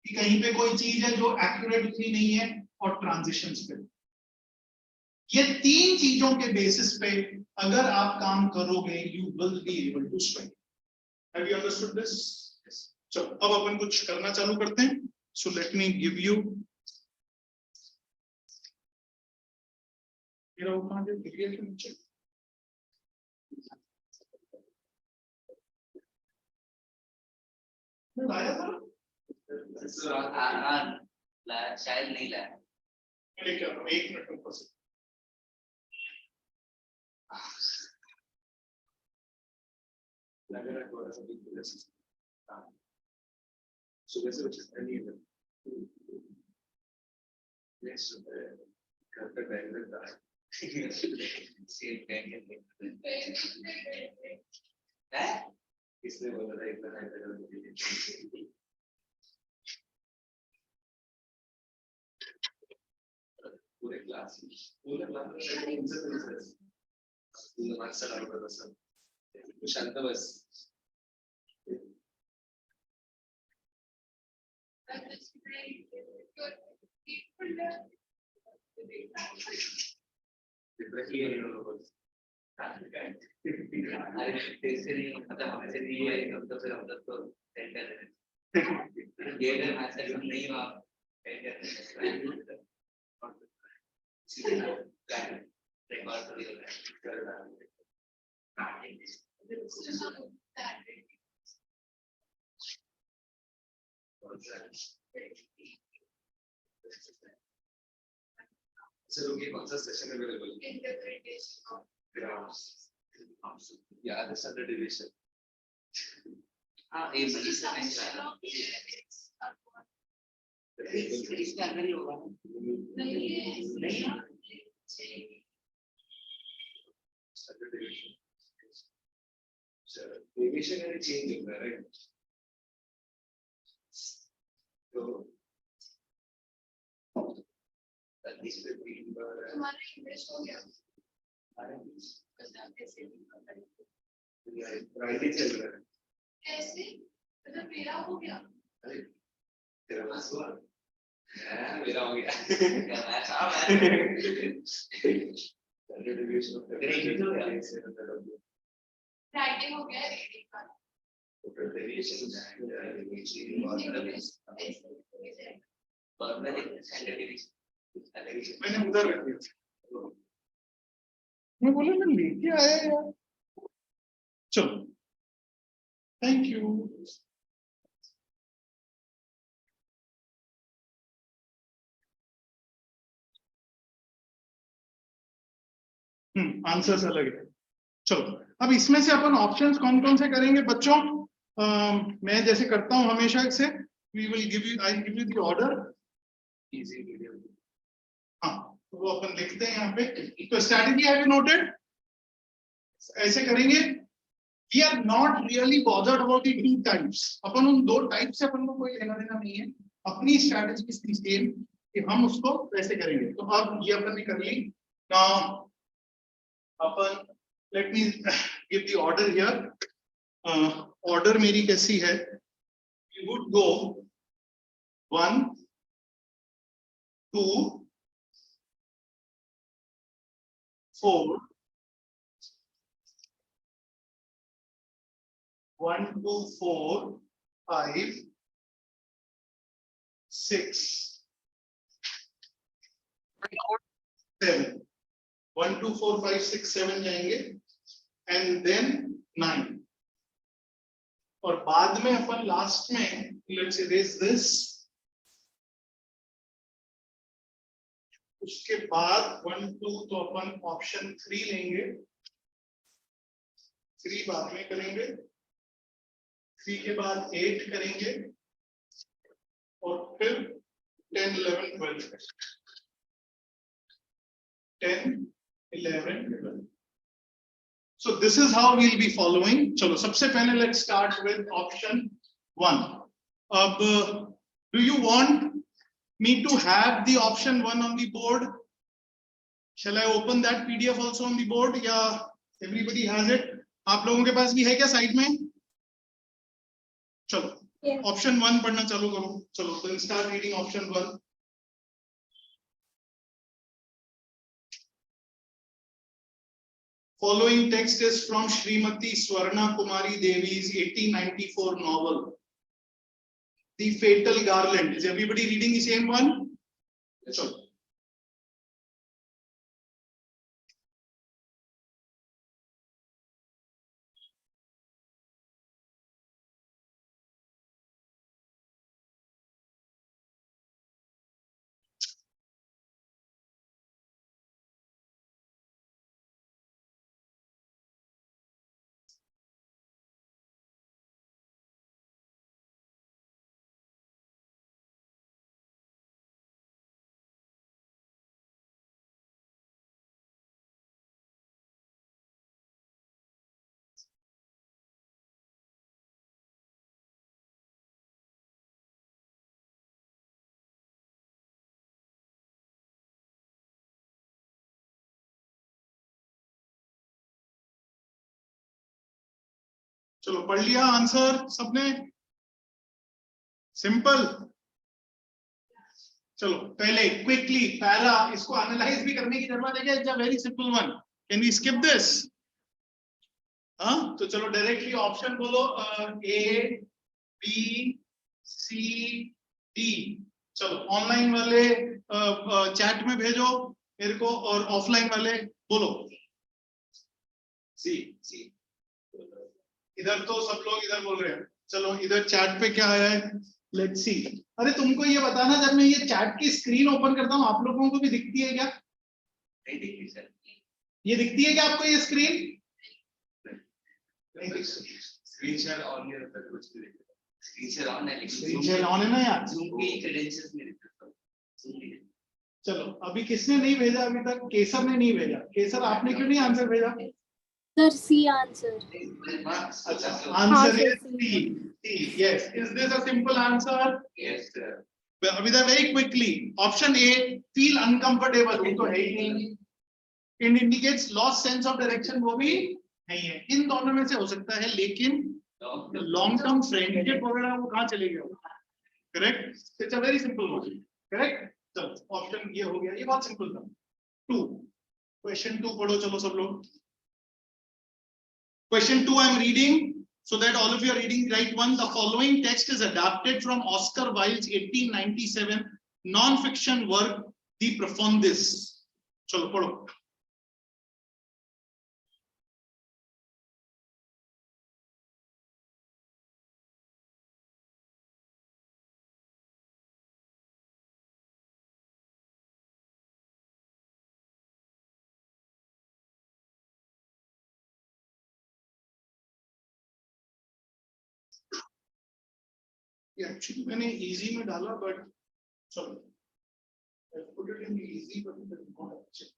कि कहीं पे कोई चीज है जो एक्यूरेट उतनी नहीं है, और ट्रांजिशंस पे। ये तीन चीजों के बेसिस पे अगर आप काम करोगे you will be able to strike. Have you understood this? चलो अब अपन कुछ करना चालू करते हैं। So let me give you नीचे लाया था
शायद नहीं लाया।
लेके आता हूं, एक मिनट रुको।
So that's what just any of them. Yes, cut the bag with that. इसलिए बोल रहा है इतना पूरे क्लास में शांत बस
अरे तेरे नहीं मतलब हमसे नहीं है तो फिर हम लोग तो टेंडर है ये अगर आंसर नहीं हुआ टेंडर रिकॉर्ड तो
चलो ये कौन सा session available
Interpretation of
yeah this under division
हाँ ये
so the
मनीष का
summation
नहीं
of the elements are what?
इसका अंदर ही होगा
नहीं है
under division so division and change होगा right so that is the thing
हमारा इंग्लिश हो गया कैसे
राइटिंग चल रहा है
कैसे मतलब मेरा हो गया
अरे तेरा पास हुआ मेरा हो गया under division of
Grading हो गया।
राइटिंग हो गया रीडिंग का
और मैंने स्टैंडर्ड डिवीजन
मैंने उधर रख दिया मैं बोला मैं लेके आया यार चलो थैंक यू आंसर्स अलग है चलो अब इसमें से अपन ऑप्शंस कौन कौन से करेंगे बच्चों मैं जैसे करता हूं हमेशा से we will give you I give you the order
easy video
हाँ तो वो अपन लिखते हैं यहाँ पे तो स्ट्रैटेजी हैव यू नोटेड ऐसे करेंगे we are not really bothered about the two types अपन उन दो टाइप से अपन को कोई लेना देना नहीं है अपनी स्ट्रैटेजी इज द सेम कि हम उसको वैसे करेंगे तो अब ये अपन ने कर ली नाउ अपन let me give the order here order मेरी कैसी है यू वुड गो 1 2 4 1 2 4 5 6 7 1 2 4 5 6 7 जाएंगे एंड देन 9 और बाद में अपन लास्ट में लेट्स इरेज दिस उसके बाद 1 2 तो अपन ऑप्शन 3 लेंगे 3 बाद में करेंगे 3 के बाद 8 करेंगे और फिर 10 11 12 10 11 12 so this is how we'll be following चलो सबसे पहले let's start with option 1 अब do you want me to have the option 1 on the board shall I open that PDF also on the board या everybody has it आप लोगों के पास भी है क्या साइड में चलो ऑप्शन 1 पढ़ना चालू करो चलो then start reading option 1 following text is from Srimati Swarna Kumari Devi's 1894 novel The Fatal Garland is everybody reading the same one चलो चलो पढ़ लिया आंसर सबने सिंपल चलो पहले क्विकली पहला इसको एनालाइज भी करने की जरूरत है क्या it's a very simple one can we skip this हाँ, तो चलो डायरेक्टली ऑप्शन बोलो, ए बी सी डी। चलो ऑनलाइन वाले चैट में भेजो मेरे को, और ऑफलाइन वाले बोलो सी सी। इधर तो सब लोग इधर बोल रहे हैं, चलो इधर चैट पे क्या आया है, लेट्स सी। अरे तुमको ये बताना, जब मैं ये चैट की स्क्रीन ओपन करता हूँ आप लोगों को भी दिखती है क्या?
नहीं दिखती सर।
ये दिखती है क्या आपको ये स्क्रीन?
स्क्रीन शेयर ऑन नहीं रहता, कुछ नहीं दिखता। स्क्रीन शेयर ऑन है लेकिन
स्क्रीन शेयर ऑन है ना यार?
Zoom की क्रेडेंशियल्स नहीं दिखता। Zoom की।
चलो अभी किसने नहीं भेजा अभी तक? केसर ने नहीं भेजा। केसर आपने क्यों नहीं आंसर भेजा?
Sir, C answer.
अच्छा,
हाँ,
answer
sir,
is C. Yes, is this a simple answer?
Yes sir.
अभी the very quickly, option A feel uncomfortable, वो तो है ही नहीं। In indicates lost sense of direction, वो भी नहीं है। इन दोनों में से हो सकता है, लेकिन लॉन्ग टर्म फ्रेंडशिप वगैरह वो कहाँ चले गए? Correct, it's a very simple question. Correct, चलो ऑप्शन ये हो गया, ये बहुत सिंपल था। 2, क्वेश्चन 2 पढ़ो चलो सब लोग। Question 2 I am reading so that all of you are reading right one. The following text is adapted from Oscar Wilde's 1897 non-fiction work The Profundis. चलो पढ़ो। एक्चुअली मैंने इजी में डाला, बट चलो I put it in easy, but it is not actually.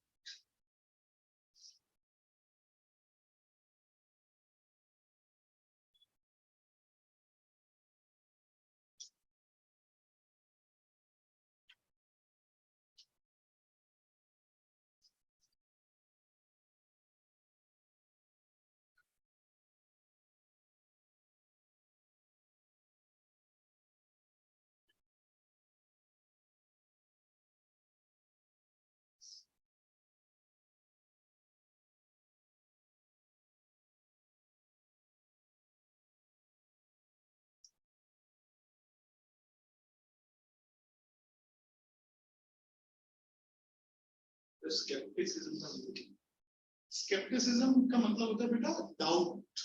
Scepticism का मतलब होता है बेटा doubt.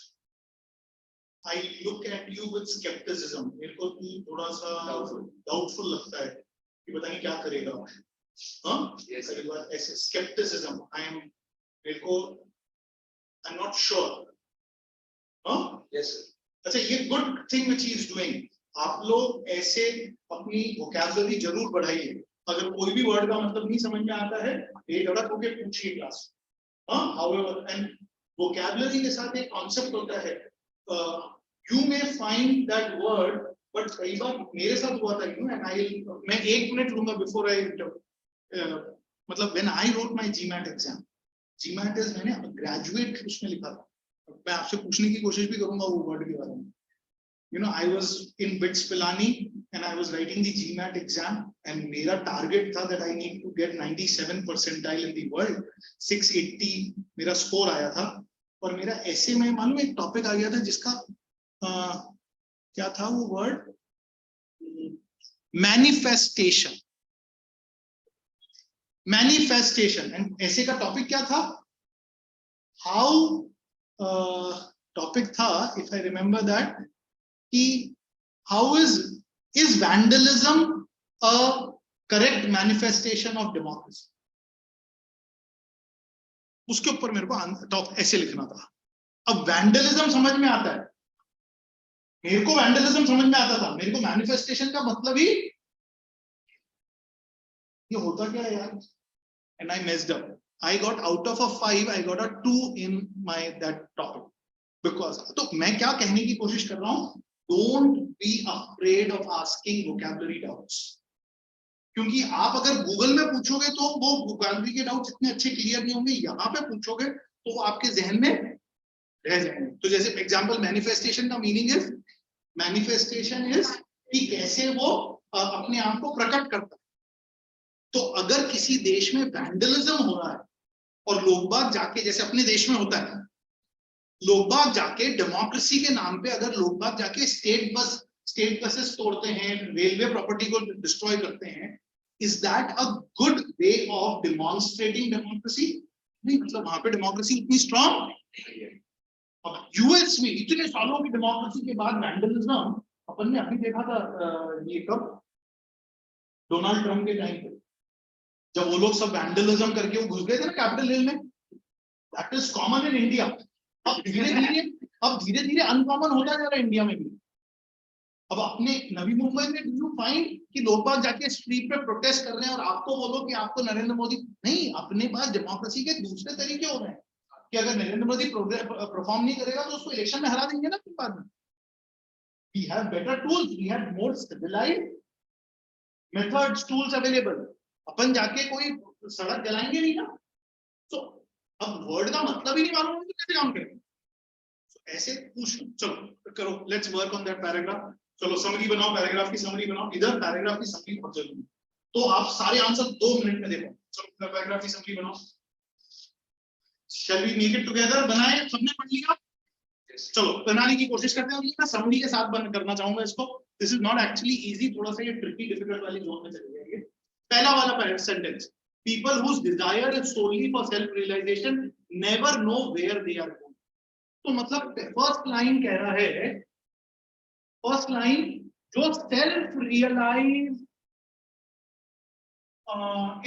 I look at you with scepticism, मेरे को तू थोड़ा सा डाउटफुल लगता है कि पता नहीं क्या करेगा। हाँ, कई बार ऐसे स्केप्टिसिज्म, आई एम, मेरे को आई एम नॉट श्योर। हाँ यस, अच्छा ये good thing which he is doing. आप लोग ऐसे अपनी वोकैबुलरी जरूर बढ़ाइए। अगर कोई भी वर्ड का मतलब नहीं समझ में आता है, बेधड़क होकर पूछिए क्लास। However, and vocabulary के साथ एक कॉन्सेप्ट होता है, you may find that word, but कई बार मेरे साथ हुआ था, you know, and मैं 1 मिनट लूंगा before I मतलब when I wrote my GMAT exam, GMAT is मैंने ग्रेजुएट उसमें लिखा था। मैं आपसे पूछने की कोशिश भी करूंगा वो वर्ड के बारे में। You know, I was in BITS Pilani and I was writing the GMAT exam and मेरा target था that I need to get 97 percentile in the world, 680 मेरा स्कोर आया था। और मेरा ऐसे में मालूम एक टॉपिक आ गया था जिसका क्या था वो वर्ड, मैनिफेस्टेशन। मैनिफेस्टेशन, एंड ऐसे का टॉपिक क्या था, हाउ टॉपिक था, इफ आई रिमेम्बर दैट, कि how is vandalism a correct manifestation of democracy? उसके ऊपर मेरे को ऐसे लिखना था। अब वैंडलिज्म समझ में आता है, मेरे को वैंडलिज्म समझ में आता था, मेरे को मैनिफेस्टेशन का मतलब ही ये होता क्या है यार, and I messed up. I got out of a 5, I got a 2 in my that topic because, तो मैं क्या कहने की कोशिश कर रहा हूँ, don't be afraid of asking vocabulary doubts, क्योंकि आप अगर गूगल में पूछोगे तो वो vocabulary के डाउट्स इतने अच्छे क्लियर नहीं होंगे, यहाँ पे पूछोगे तो वो आपके जहन में रह जाएंगे। तो जैसे एग्जांपल, मैनिफेस्टेशन का मीनिंग इज, मैनिफेस्टेशन इज कि कैसे वो अपने आप को प्रकट करता है। तो अगर किसी देश में वैंडलिज्म हो रहा है और लोग बाग जाके, जैसे अपने देश में होता है, लोग बाग जाके डेमोक्रेसी के नाम पे अगर लोग बाग जाके स्टेट बसेस तोड़ते हैं, रेलवे प्रॉपर्टी को डिस्ट्रॉय करते हैं, is that a good way of demonstrating democracy? नहीं, मतलब वहां पे डेमोक्रेसी उतनी स्ट्रॉन्ग। अब यूएस में इतने सालों की डेमोक्रेसी के बाद वैंडलिज्म, अपन ने अभी देखा था ये कब, डोनाल्ड ट्रम्प के टाइम पे, जब वो लोग सब वैंडलिज्म करके वो घुस गए थे ना कैपिटल हिल में। That is common in India. अब धीरे धीरे अनकॉमन होता जा रहा है इंडिया में भी। अब अपने नवी मुंबई में डू यू फाइंड कि लोग बाग जाके स्ट्रीट पे प्रोटेस्ट कर रहे हैं और आपको बोलो कि आपको नरेंद्र मोदी, नहीं, अपने पास डेमोक्रेसी के दूसरे तरीके हो रहे हैं कि अगर नरेंद्र मोदी परफॉर्म नहीं करेगा तो उसको इलेक्शन में हरा देंगे ना फिर बाद में। We have better tools, we have more civilized methods, tools available. अपन जाके कोई सड़क जलाएंगे नहीं ना। तो अब वर्ड का मतलब ही नहीं मालूम है तो कैसे काम करेंगे? तो ऐसे पूछ, चलो करो, let's work on that paragraph. चलो समरी बनाओ, पैराग्राफ की समरी बनाओ। इधर पैराग्राफ की समरी बहुत जरूरी है, तो आप सारे आंसर 2 मिनट में देखो। चलो पैराग्राफ की समरी बनाओ। Shall we make it together? बनाए, सबने पढ़ लिया? चलो बनाने की कोशिश करते हैं। मैं समरी के साथ बंद करना चाहूंगा इसको। This is not actually easy, थोड़ा सा ये ट्रिकी डिफिकल्ट वाली जोन में चले जाएंगे। पहला वाला sentence, people whose desire is solely for self realisation never know where they are going. तो मतलब फर्स्ट लाइन कह रहा है, फर्स्ट लाइन, जो self realise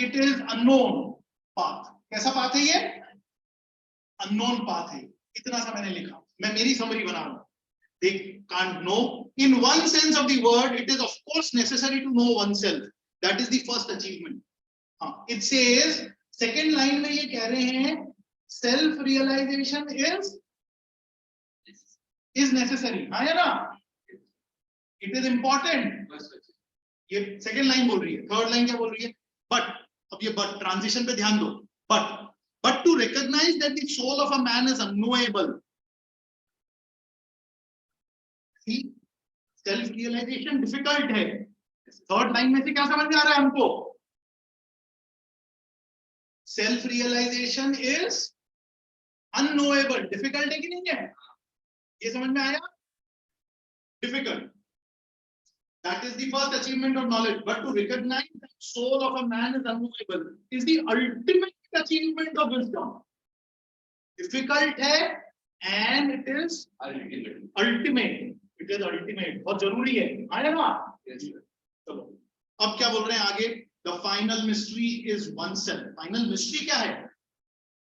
it is unknown path. कैसा पाथ है ये? अननोन पाथ है। इतना सा मैंने लिखा, मैं मेरी समरी बना रहा हूं। They can't know. In one sense of the word, it is of course necessary to know oneself. That is the first achievement. It says, second line में ये कह रहे हैं, self realization is necessary. हाँ या ना? It is important. ये second line बोल रही है। थर्ड लाइन क्या बोल रही है? But, अब ये but ट्रांजिशन पे ध्यान दो। But to recognize that the soul of a man is unknowable. Self realization difficult है। थर्ड लाइन में से क्या समझ में आ रहा है हमको? Self realization is unknowable. Difficult है कि नहीं है? ये समझ में आया? Difficult. That is the first achievement of knowledge. But to recognize that soul of a man is unknowable is the ultimate achievement of wisdom. Difficult है and it is ultimate. It is ultimate. बहुत जरूरी है। आया ना? चलो अब क्या बोल रहे हैं आगे? The final mystery is oneself. Final mystery क्या है?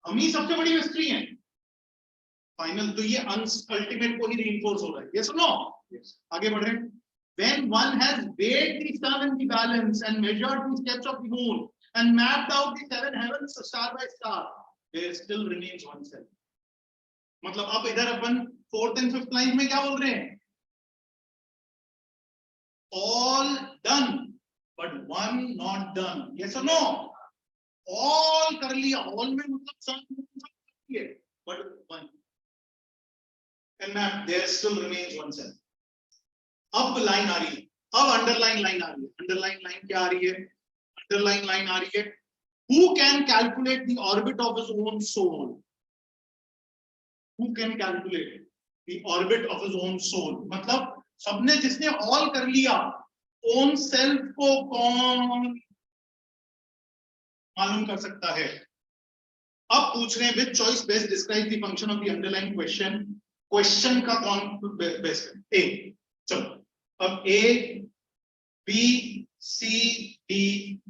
हम ही सबसे बड़ी mystery है। Final तो ये ultimate को ही reinforce हो रहा है। Yes or no? Yes. आगे बढ़ रहे हैं। When one has weighed the sun in the balance and measured the steps of the moon and mapped out the 7 heavens star by star, there still remains oneself. मतलब अब इधर अपन 4th and 5th line में क्या बोल रहे हैं? All done, but one not done. Yes or no? All कर लिया, all में मतलब सब, but one. And map, there still remains oneself. अब लाइन आ रही है, अब अंडरलाइन लाइन आ रही है। अंडरलाइन लाइन क्या आ रही है? अंडरलाइन लाइन आ रही है, who can calculate the orbit of his own soul? Who can calculate the orbit of his own soul? मतलब सबने, जिसने ऑल कर लिया, ओन सेल्फ को कौन मालूम कर सकता है? अब पूछ रहे हैं which choice best describe the function of the underline question. Question का कौन बेस्ट है? ए। चलो अब A B C D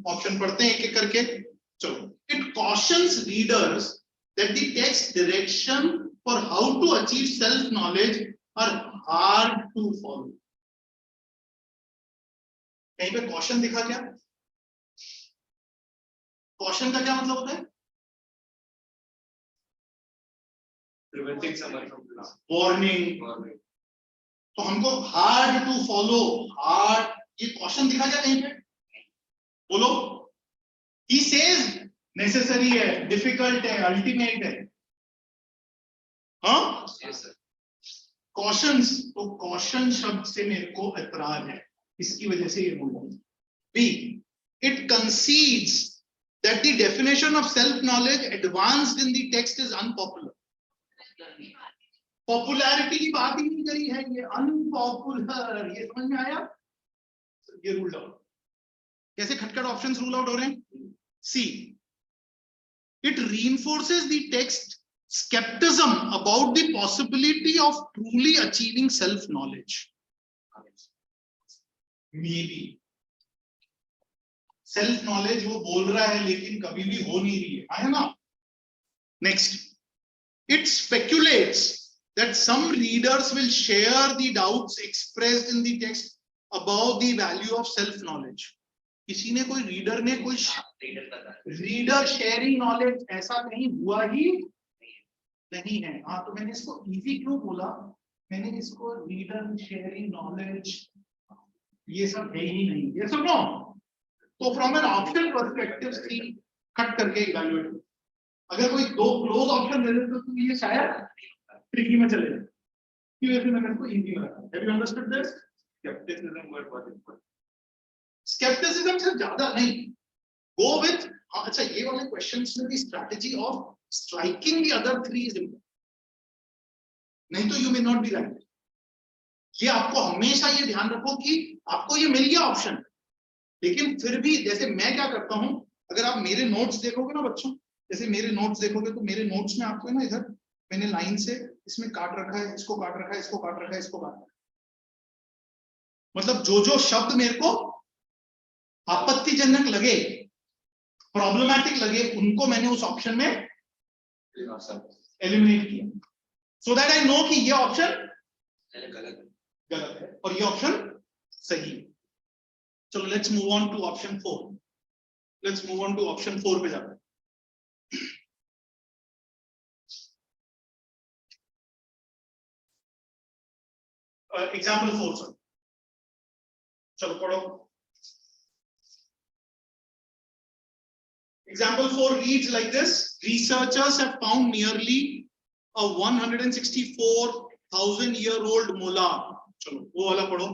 option पढ़ते हैं एक एक करके। चलो, it cautions readers that the text direction for how to achieve self knowledge are hard to follow. कहीं पे कॉशन दिखा क्या? कॉशन का क्या मतलब होता है? वार्निंग। तो हमको हार्ड टू फॉलो, हार्ड, ये क्वेश्चन दिखा जाए कहीं पे? बोलो। ही सेज नेसेसरी है, डिफिकल्ट है, अल्टीमेट है। हाँ, कॉशंस, तो कॉशन शब्द से मेरे को एतराज है, इसकी वजह से ये बोल रहा हूं। B, it concedes that the definition of self knowledge advanced in the text is unpopular. Popularity की बात ही नहीं करी है, ये अनपॉपुलर, ये समझ में आया? ये रूल आउट। कैसे खटखट ऑप्शंस रूल आउट हो रहे हैं? सी, it reinforces the text skepticism about the possibility of truly achieving self knowledge. Maybe self knowledge वो बोल रहा है लेकिन कभी भी हो नहीं रही है ना? Next, it speculates that some readers will share the doubts expressed in the text about the value of self knowledge. किसी ने कोई रीडर ने कोई रीडर शेयरिंग नॉलेज, ऐसा कहीं हुआ ही नहीं है। हाँ, तो मैंने इसको इजी क्यों बोला? मैंने इसको रीडर शेयरिंग नॉलेज ये सब है ही नहीं, ये सब नो। तो from an option perspective C cut करके इवैल्यूएट। अगर कोई दो क्लोज ऑप्शन दे देते तो ये शायद ट्रिकी में चले जाए, क्यों? ऐसे मैंने इसको इजी रखा। Have you understood this? Scepticism word बहुत इंपॉर्टेंट। स्केप्टिसिज्म से ज्यादा नहीं, गो विथ, अच्छा ये वाले क्वेश्चंस में the strategy of striking the other three is important, नहीं तो you may not be right. ये आपको हमेशा ये ध्यान रखो कि आपको ये मिल गया ऑप्शन, लेकिन फिर भी जैसे मैं क्या करता हूं, अगर आप मेरे नोट्स देखोगे ना बच्चों, जैसे मेरे नोट्स देखोगे तो मेरे नोट्स में आपको है ना, इधर मैंने लाइन से इसमें काट रखा है, इसको काट रखा है, इसको काट रखा है, इसको काट रखा है, मतलब जो जो शब्द मेरे को आपत्तिजनक लगे, प्रॉब्लमैटिक लगे, उनको मैंने उस ऑप्शन में एलिमिनेट किया, सो दैट आई नो कि ये ऑप्शन गलत है और ये ऑप्शन सही है। चलो let's move on to option 4। Let's move on to option 4 पे जाते हैं। एग्जाम्पल 4 सर, चलो पढ़ो। Example 4 reads like this: researchers have found nearly a 164,000-year-old molar. चलो वो वाला पढ़ो।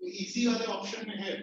इसी वाले ऑप्शन में है,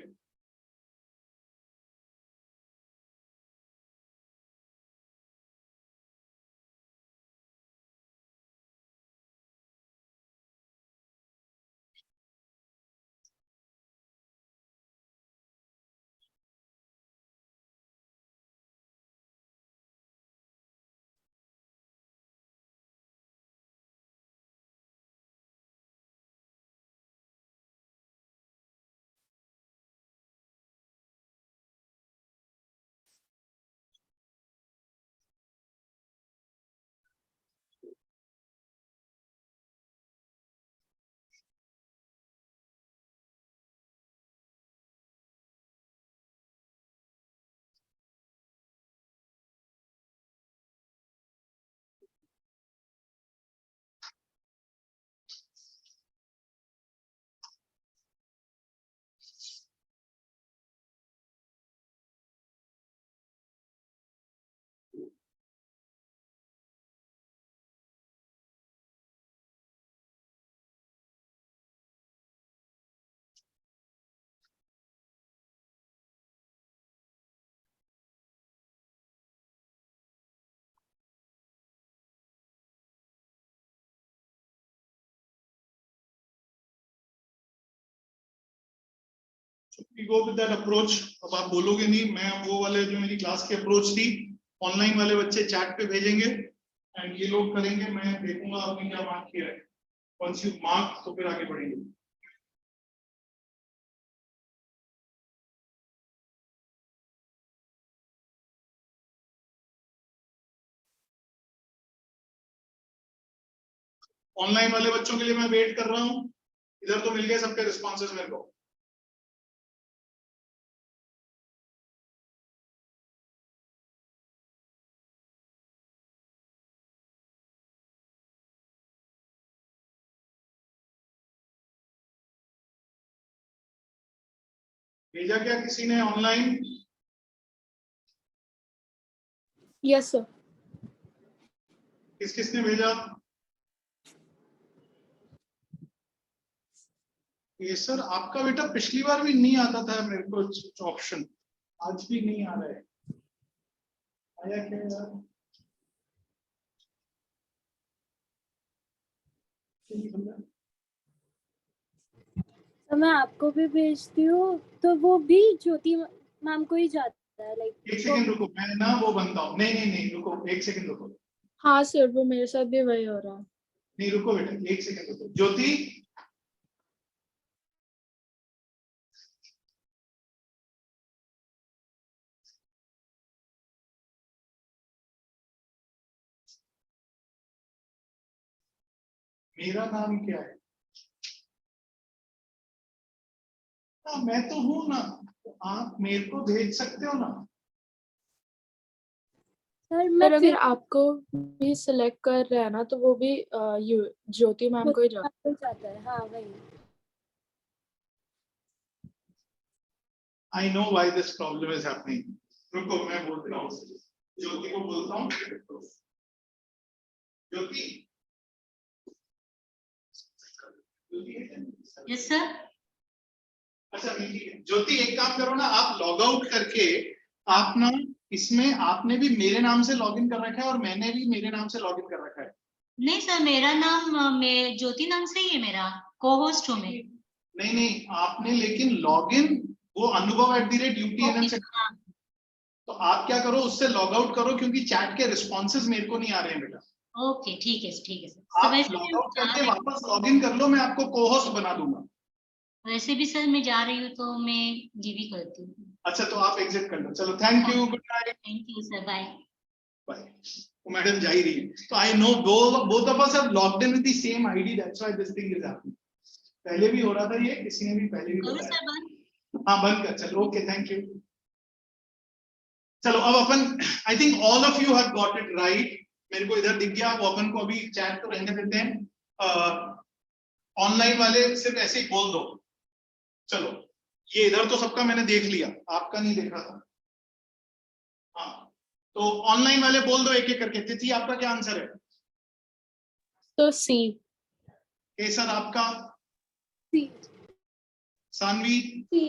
we go with that approach। अब आप बोलोगे नहीं, मैं वो वाले जो मेरी क्लास की अप्रोच थी, ऑनलाइन वाले बच्चे चैट पे भेजेंगे एंड ये लोग करेंगे, मैं देखूंगा आपने क्या मार्क किया है। वंस यू मार्क तो फिर आगे बढ़ेंगे। ऑनलाइन वाले बच्चों के लिए मैं वेट कर रहा हूं, इधर तो मिल गए सबके रिस्पॉन्सेज मेरे को। भेजा क्या किसी ने ऑनलाइन?
Yes, sir.
किसने भेजा? ये सर आपका बेटा पिछली बार भी नहीं आता था मेरे को ऑप्शन, आज भी नहीं आ रहा है, आया क्या यार?
तो मैं आपको भी भेजती हूँ, तो वो भी ज्योति मैम को ही जाता है, लाइक।
एक सेकंड रुको, मैं ना वो बनता हूँ। नहीं रुको, एक सेकंड रुको।
हाँ सर, वो मेरे साथ भी वही हो रहा है।
नहीं रुको बेटा, एक सेकंड रुको। ज्योति मेरा नाम क्या है? हाँ मैं तो हूँ ना, तो आप मेरे को भेज सकते हो ना।
सर
पर अगर आपको भी सिलेक्ट कर रहे हैं ना, तो वो भी ज्योति मैम को ही
जाता है। हाँ वही।
I know why this problem is happening. रुको मैं बोलता हूँ, ज्योति को बोलता हूँ। ज्योति
यस सर।
अच्छा ठीक है ज्योति, एक काम करो ना, आप लॉग आउट करके आप ना इसमें आपने भी मेरे नाम से लॉगिन कर रखा है और मैंने भी मेरे नाम से लॉगिन कर रखा है।
नहीं सर, मेरा नाम मैं ज्योति नाम से ही है, मेरा को होस्ट हूँ मैं।
नहीं आपने लेकिन लॉगिन वो अनुभव@UTNM से। तो आप क्या करो, उससे लॉग आउट करो, क्योंकि चैट के रिस्पॉन्सेज मेरे को नहीं आ रहे हैं बेटा।
ओके ठीक है सर।
आप लॉग आउट करके वापस लॉगिन कर लो, मैं आपको को होस्ट बना दूंगा।
वैसे भी सर मैं जा रही हूँ तो मैं जीवी करती हूँ।
अच्छा तो आप एग्जिट कर लो। चलो thank you, good night.
Thank you sir, bye.
Bye. वो मैडम जा ही रही है। तो I know both of us have logged in with the same ID, that's why this thing is happening. पहले भी हो रहा था ये, किसी ने भी पहले भी
करो
बताया।
सर बंद।
हाँ बंद कर, चलो ओके थैंक यू। चलो अब अपन, I think all of you have got it right. मेरे को इधर दिख गया, वो अपन को अभी चैट तो रहने देते हैं। ऑनलाइन वाले सिर्फ ऐसे ही बोल दो। चलो ये इधर तो सबका मैंने देख लिया, आपका नहीं देखा था। हाँ तो ऑनलाइन वाले बोल दो एक एक करके। तिथि आपका क्या आंसर है?
तो सी।
सर आपका?
सी।
सानवी?
सी।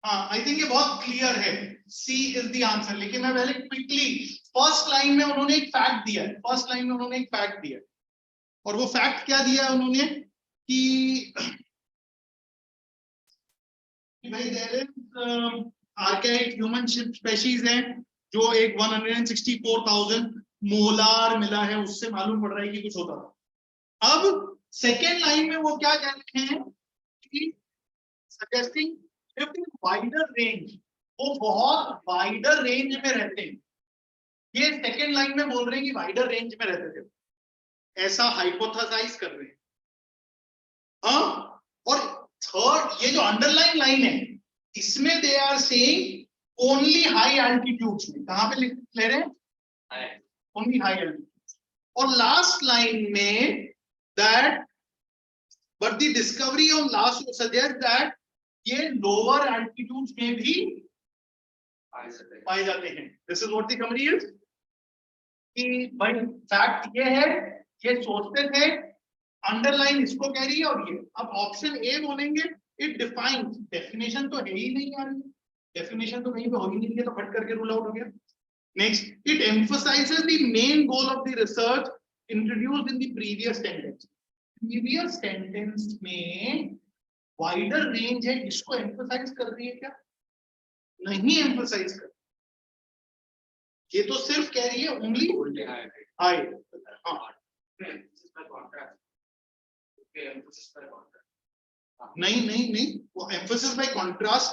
हाँ आई थिंक ये बहुत क्लियर है, सी इज द आंसर। लेकिन मैं पहले क्विकली, फर्स्ट लाइन में उन्होंने एक फैक्ट दिया है, फर्स्ट लाइन में उन्होंने एक फैक्ट दिया है। और वो फैक्ट क्या दिया है उन्होंने कि भाई there is archaic human species है जो एक 164,000 मोलार मिला है, उससे मालूम पड़ रहा है कि कुछ होता था। अब सेकेंड लाइन में वो क्या कह रहे हैं कि सजेस्टिंग वाइडर रेंज, वो बहुत वाइडर रेंज में रहते हैं। ये सेकेंड लाइन में बोल रहे हैं कि वाइडर रेंज में रहते थे, ऐसा हाइपोथेसाइज कर रहे हैं। हाँ और थर्ड ये जो अंडरलाइन लाइन है, इसमें they are saying only high altitudes में। कहां पे लिख ले रहे हैं? Only high altitudes. और लास्ट लाइन में that but the discovery on last suggest that ये लोअर एल्टीट्यूड्स में भी पाए जाते हैं। This is what the summary is कि भाई फैक्ट ये है, ये सोचते थे, अंडरलाइन इसको कह रही है। और ये अब ऑप्शन ए बोलेंगे, इट डिफाइंस, डेफिनेशन तो है ही नहीं यार, डेफिनेशन तो कहीं पे हो ही नहीं है, तो फट करके रूल आउट हो गया। Next, it emphasises the main goal of the research introduced in the previous sentence. Previous sentence में वाइडर रेंज है, इसको एम्फसाइज कर रही है क्या? नहीं एम्फसाइज कर, ये तो सिर्फ कह रही है ओनली हाई। नहीं वो एम्फोसिस बाय कॉन्ट्रास्ट।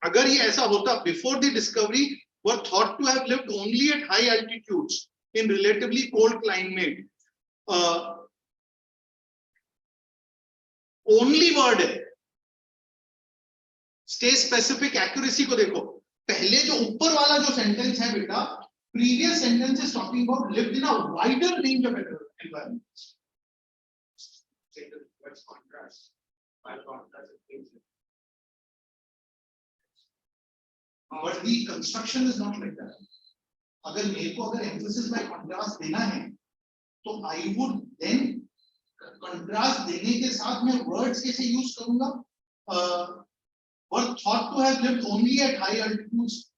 अगर ये ऐसा होता, before the discovery were thought to have lived only at high altitudes in relatively cold climate, only word है। स्टे स्पेसिफिक एक्यूरेसी को देखो, पहले जो ऊपर वाला जो सेंटेंस है बेटा, previous sentence is talking about lived in a wider range of environments. Contrast. but the construction is not like that. अगर मेरे को अगर emphasis by contrast देना है तो I would then contrast देने के साथ मैं words कैसे use करूंगा? Were thought to have lived only at high altitudes,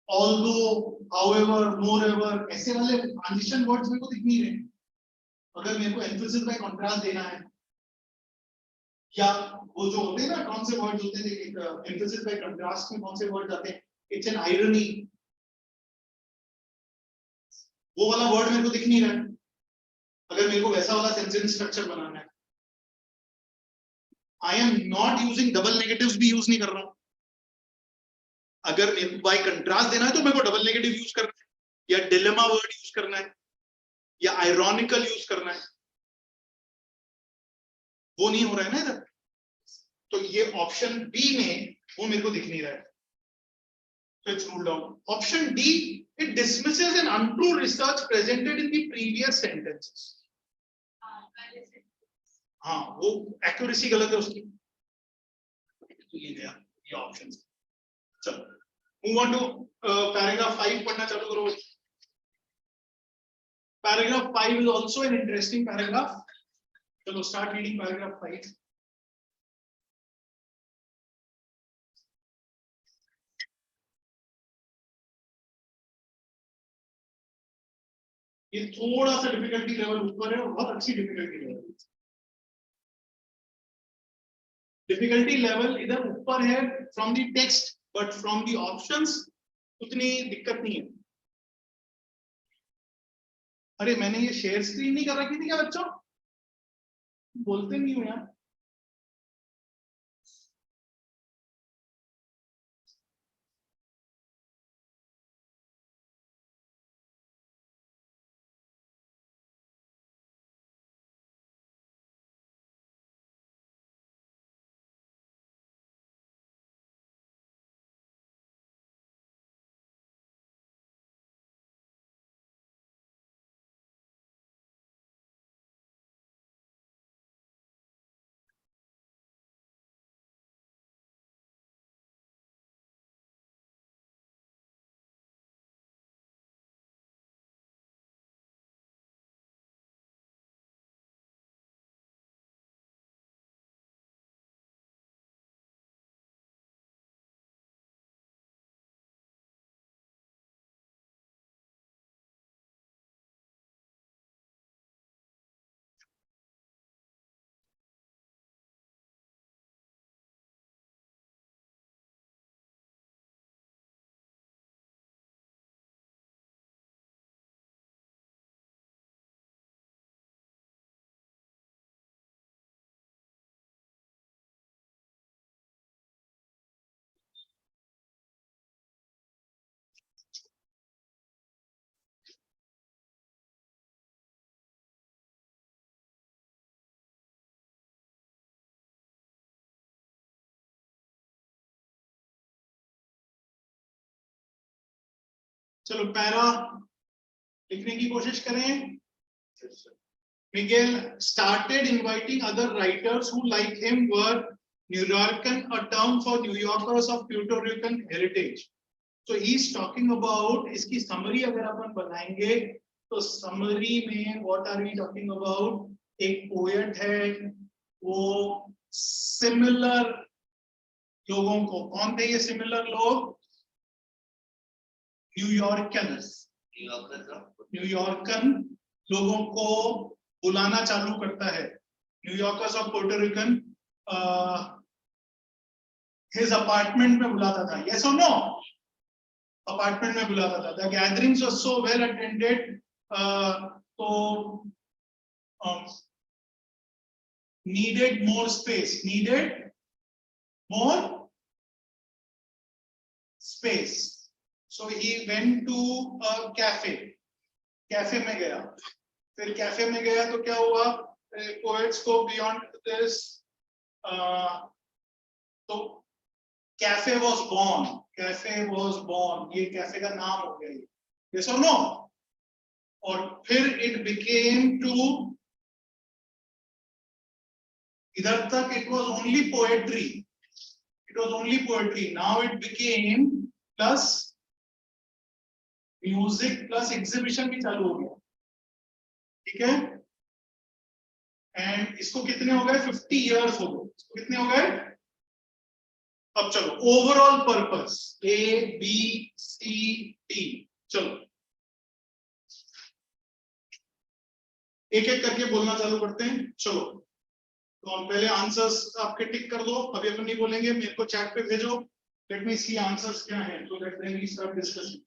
although, however, moreover, ऐसे वाले transition words मेरे को दिख नहीं रहे. अगर मेरे को emphasis by contrast देना है, या वो जो होते हैं ना, कौन से वर्ड्स होते हैं, एक emphasis by contrast में कौन से वर्ड्स आते हैं? It's an irony. वो वाला वर्ड मेरे को दिख नहीं रहा है. अगर मेरे को वैसा वाला सेंटेंस स्ट्रक्चर बनाना है, I am not using double negatives भी यूज नहीं कर रहा हूं. अगर मेरे को बाय कंट्रास्ट देना है तो मेरे को डबल नेगेटिव यूज करना है, या डिलेमा वर्ड यूज करना है, या आयरॉनिकल यूज करना है. वो नहीं हो रहा है ना इधर. तो ये ऑप्शन बी में वो मेरे को दिख नहीं रहा है. So it's ruled out. Option D, it dismisses an untrue research presented in the previous sentences. हाँ, वो एक्यूरेसी गलत है उसकी. तो ये गया, ये ऑप्शन. चलो, मूव ऑन टू पैराग्राफ 5 पढ़ना चालू करो. Paragraph 5 is also an interesting paragraph. चलो, start reading paragraph 5. ये थोड़ा सा डिफिकल्टी लेवल ऊपर है और बहुत अच्छी डिफिकल्टी लेवल. डिफिकल्टी लेवल इधर ऊपर है from the text, but from the options उतनी दिक्कत नहीं है. अरे मैंने ये शेयर स्क्रीन नहीं कर रखी थी क्या बच्चों? बोलते नहीं हो यार. चलो पैरा लिखने की कोशिश करें. Miguel started inviting other writers who, like him, were New Yorkan, a term for New Yorkers of Puerto Rican heritage. So he's talking about, इसकी summary अगर अपन बनाएंगे तो summary में what are we talking about? एक poet है, वो similar लोगों को, कौन थे ये similar लोग? न्यूयॉर्कन लोगों को बुलाना चालू करता है. New Yorkers of Puerto Rican his apartment में बुलाता था. यस और नो? अपार्टमेंट में बुलाता था. The gatherings were so well attended, तो needed more space. So he went to a cafe. Cafe में गया. फिर कैफे में गया तो क्या हुआ? पोएट्स को बियॉन्ड दिस, तो कैफे वाज बॉर्न. ये कैफे का नाम हो गया. यस और नो? और फिर इट बिकेम टू, इधर तक it was only poetry. Now it became plus music plus exhibition भी चालू हो गया, ठीक है। एंड इसको कितने हो गए, 50 इयर्स हो गए, इसको कितने हो गए। अब चलो overall purpose A B C D, चलो एक एक करके बोलना चालू करते हैं। चलो तो हम पहले आंसर्स आपके टिक कर दो, अभी अपन नहीं बोलेंगे, मेरे को चैट पे भेजो, लेट मी सी आंसर्स क्या है, तो लेट मी स्टार्ट डिस्कसिंग।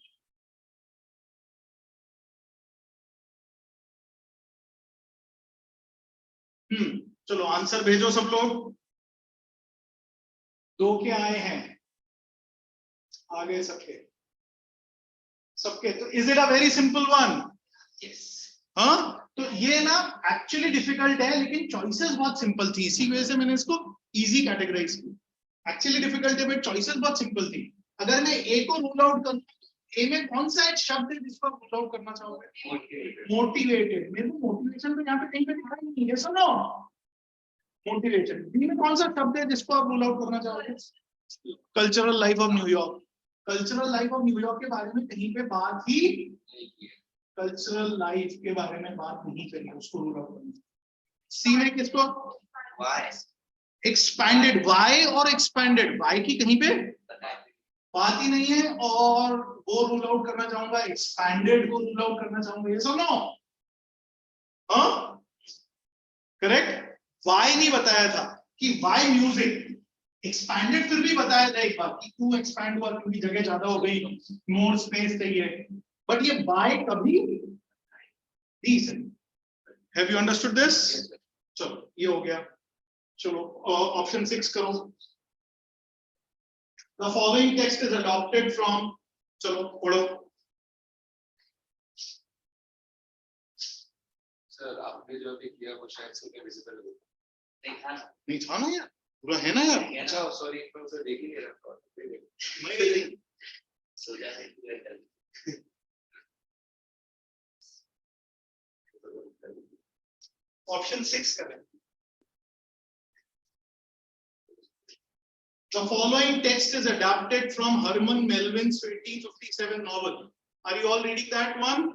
चलो आंसर भेजो सब लोग। दो के आए हैं, आ गए सबके सबके, तो is it a very simple one. Yes, हाँ तो ये ना एक्चुअली डिफिकल्ट है, लेकिन चॉइसेस बहुत सिंपल थी, इसी वजह से मैंने इसको इजी कैटेगराइज किया। एक्चुअली डिफिकल्ट है बट चॉइसेस बहुत सिंपल थी। अगर मैं ए को रूल आउट करूं, ए में कौन सा एक शब्द है जिसको आप रूल आउट करना चाहोगे। मोटिवेटेड, मेरे को मोटिवेशन तो यहाँ पे कहीं पे दिखाई नहीं है, सुनो मोटिवेशन। बी में कौन सा शब्द है जिसको आप रूल आउट करना चाहोगे। Cultural life of New York, cultural life of New York के बारे में कहीं पे बात ही, कल्चरल लाइफ के बारे में बात नहीं करी, उसको रूल आउट करना। सी में किसको, एक्सपैंडेड, वाई और एक्सपैंडेड, वाई की कहीं पे बात ही नहीं है, और वो रूल आउट करना चाहूंगा, एक्सपैंडेड को रूल आउट करना चाहूंगा, ये सुनो। हाँ करेक्ट, वाई नहीं बताया था कि वाई म्यूजिक, एक्सपैंडेड फिर भी बताया था एक बार कि क्यों एक्सपैंड हुआ, क्योंकि जगह ज्यादा हो गई, मोर स्पेस चाहिए, बट ये वाई कभी नहीं। Have you understood this. चलो ये हो गया। चलो ऑप्शन 6 करो। The following text is adopted from, चलो पढ़ो।
सर आपने जो अभी किया वो शायद से विजिबल हो
नहीं था ना यार, पूरा है ना यार।
अच्छा सॉरी, एक सर देख ही नहीं रहा।
नहीं
सो जाए
ऑप्शन 6 करें। The following text is adapted from Herman Melville's 1857 novel. Are you all reading that one?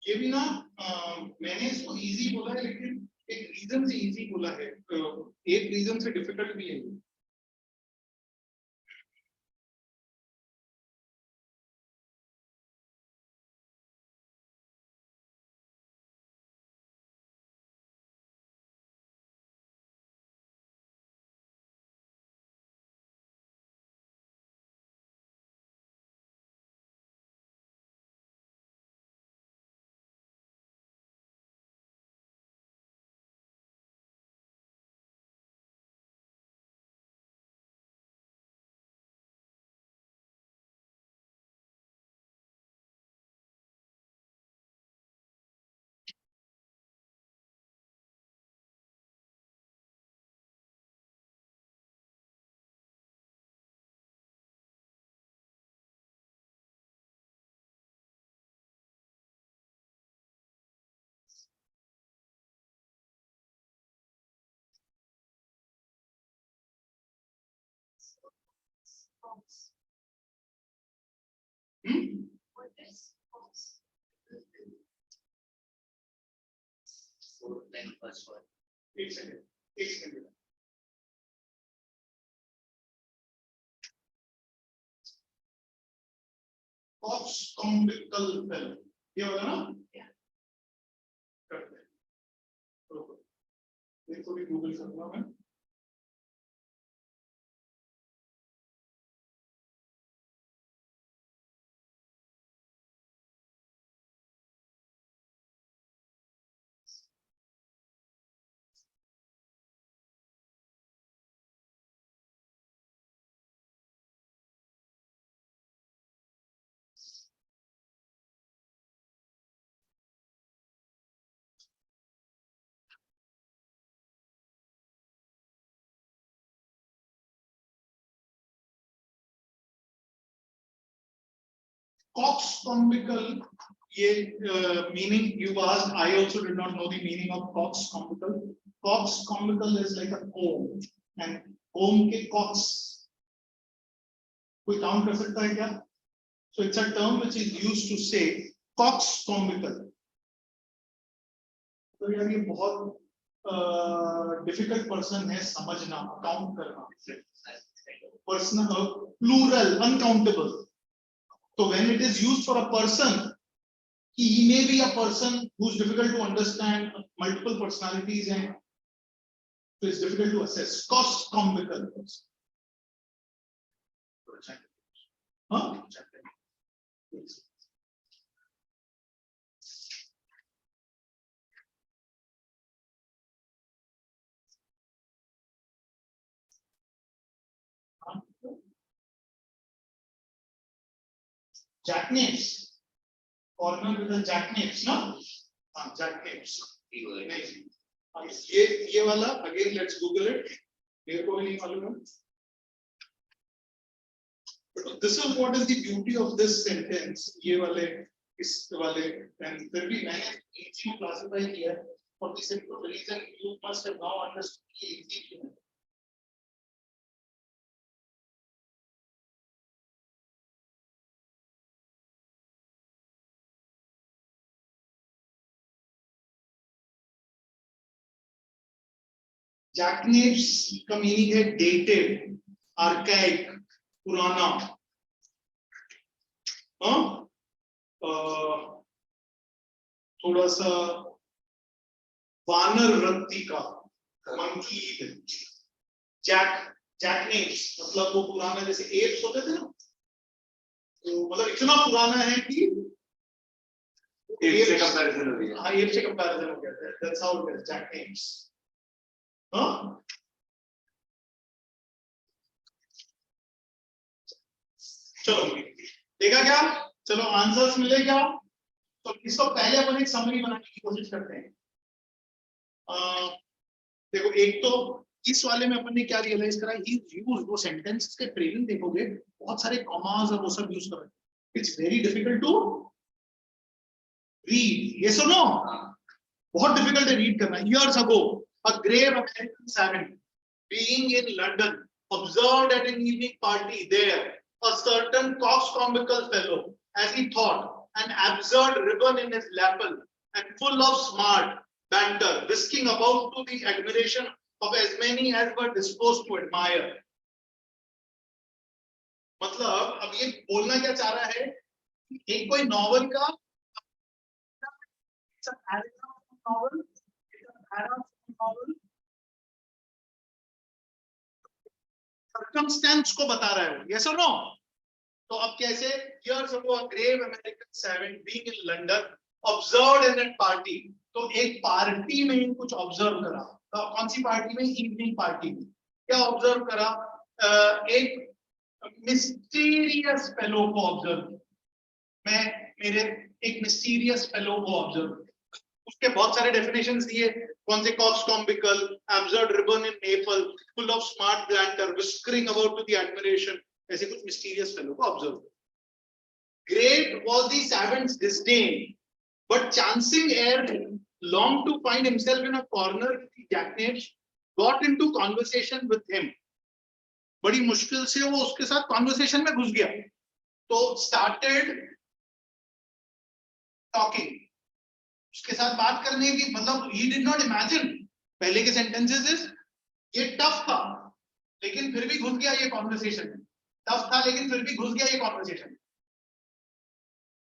ये भी ना मैंने इसको इजी बोला है, लेकिन एक रीजन से इजी बोला है, एक रीजन से डिफिकल्ट भी है।
What is false?
First one.
एक सेकंड। Coxcombical fellow, ये होगा ना। करते हैं, देखो भी गूगल करना मैं। coxcombical, meaning you asked, I also did not know the meaning of coxcombical. Coxcombical is like a comb, and comb के cox कोई count कर सकता है क्या? So it's a term which is used to say coxcombical. तो यार ये बहुत difficult person है समझना, count करना. Personal, plural, uncountable. So when it is used for a person, he may be a person who's difficult to understand, multiple personalities, and so it's difficult to assess. Coxcombical. Huh? Jackknives. Corner with the jackknives, no? Jackknives. ये वाला again let's Google it. मेरे को भी नहीं मालूम है. But this is what is the beauty of this sentence. ये वाले इस वाले and फिर भी मैंने easy classify किया for the simple reason you must have now understood easy. Jackknives का मीनिंग है dated, archaic, पुराना. थोड़ा सा वानर रत्ती का, monkey. Jackknives मतलब वो पुराना, जैसे apes होते थे ना, तो मतलब इतना पुराना है कि ape से कंपैरिजन हो गया. हाँ, ape से कंपैरिजन हो गया. That's how it is, jackknives. हाँ? चलो देखा क्या? चलो आंसर्स मिले क्या? तो इसको पहले अपन एक समरी बनाने की कोशिश करते हैं. देखो एक तो इस वाले में अपन ने क्या रियलाइज करा, ही यूज वो सेंटेंसेस के ट्रेनिंग देखोगे बहुत सारे कॉमास और वो सब यूज कर रहे हैं. It's very difficult to read. Yes और नो? बहुत डिफिकल्ट है रीड करना. Years ago, a grave American savant being in London observed at an evening party there a certain coxcombical fellow, as he thought, an absurd ribbon in his lapel and full of smart banter, whisking about to the admiration of as many as were disposed to admire. मतलब अब ये बोलना क्या चाह रहा है, एक कोई नॉवल का सर्कमस्टेंस को बता रहा है. यस और नो? तो अब कैसे? Years ago, a grave American savant being in London observed in a party. तो एक पार्टी में कुछ ऑब्जर्व करा. तो कौन सी पार्टी में? इवनिंग पार्टी में. क्या ऑब्जर्व करा? एक मिस्टीरियस फेलो को ऑब्जर्व. मैं मेरे एक मिस्टीरियस फेलो को ऑब्जर्व. उसके बहुत सारे डेफिनेशंस दिए. कौन से? coxcombical, absurd ribbon in navel, full of smart banter, whispering about to the admiration. ऐसे कुछ मिस्टीरियस फेलो को observe. Great was the savant's disdain, but chancing ere long to find himself in a corner with the jackknives, got into conversation with him. बड़ी मुश्किल से वो उसके साथ conversation में घुस गया. तो started talking. उसके साथ बात करने की मतलब he did not imagine. पहले के sentences ये टफ था लेकिन फिर भी घुस गया ये कॉन्वर्सेशन. टफ था लेकिन फिर भी घुस गया ये conversation.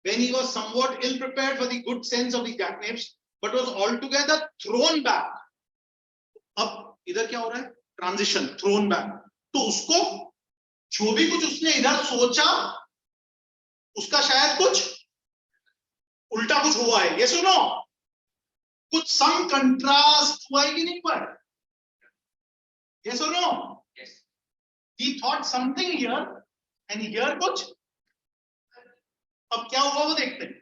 When he was somewhat ill prepared for the good sense of the jackknives, but was altogether thrown back. अब इधर क्या हो रहा है? Transition, thrown back. तो उसको जो भी कुछ उसने इधर सोचा उसका शायद कुछ उल्टा कुछ हुआ है. ये सुनो, कुछ सम कंट्रास्ट हुआ है कि नहीं हुआ? ये सुनो, he thought something here and here कुछ. अब क्या हुआ वो देखते हैं.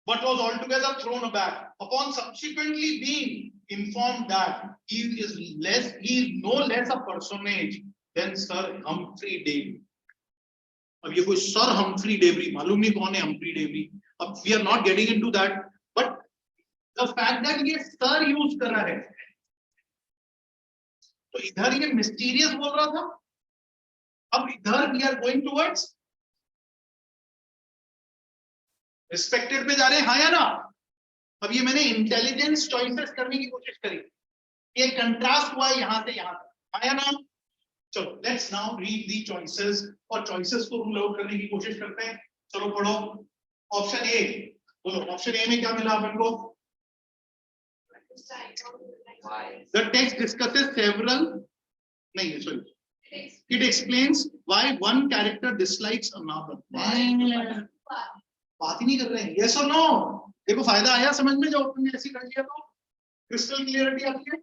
But was altogether thrown aback upon subsequently being informed that he is no less a personage than Sir Humphrey Davy. अब ये कोई सर हम्फ्री डेवरी, मालूम नहीं कौन है हम्फ्री डेवरी, अब we are not getting into that, but the fact that ये sir use कर रहा है, तो इधर ये मिस्टीरियस बोल रहा था, अब इधर we are going towards respected पे जा रहे हैं, हाँ या ना। अब ये मैंने इंटेलिजेंस चॉइसेस करने की कोशिश करी, ये कंट्रास्ट हुआ यहां से यहां तक, हाँ या ना। चलो let's now read the choices, और चॉइसेस को रूल आउट करने की कोशिश करते हैं। चलो पढ़ो ऑप्शन ए, बोलो ऑप्शन ए में क्या मिला अपन को? द टेक्स्ट डिस्कसेस सेवरल, नहीं sorry, it explains why one character dislikes another. बात ही नहीं कर रहे हैं, yes or no? देखो फायदा आया समझ में, जब तुमने ऐसी कर लिया तो क्रिस्टल क्लियरिटी आती है।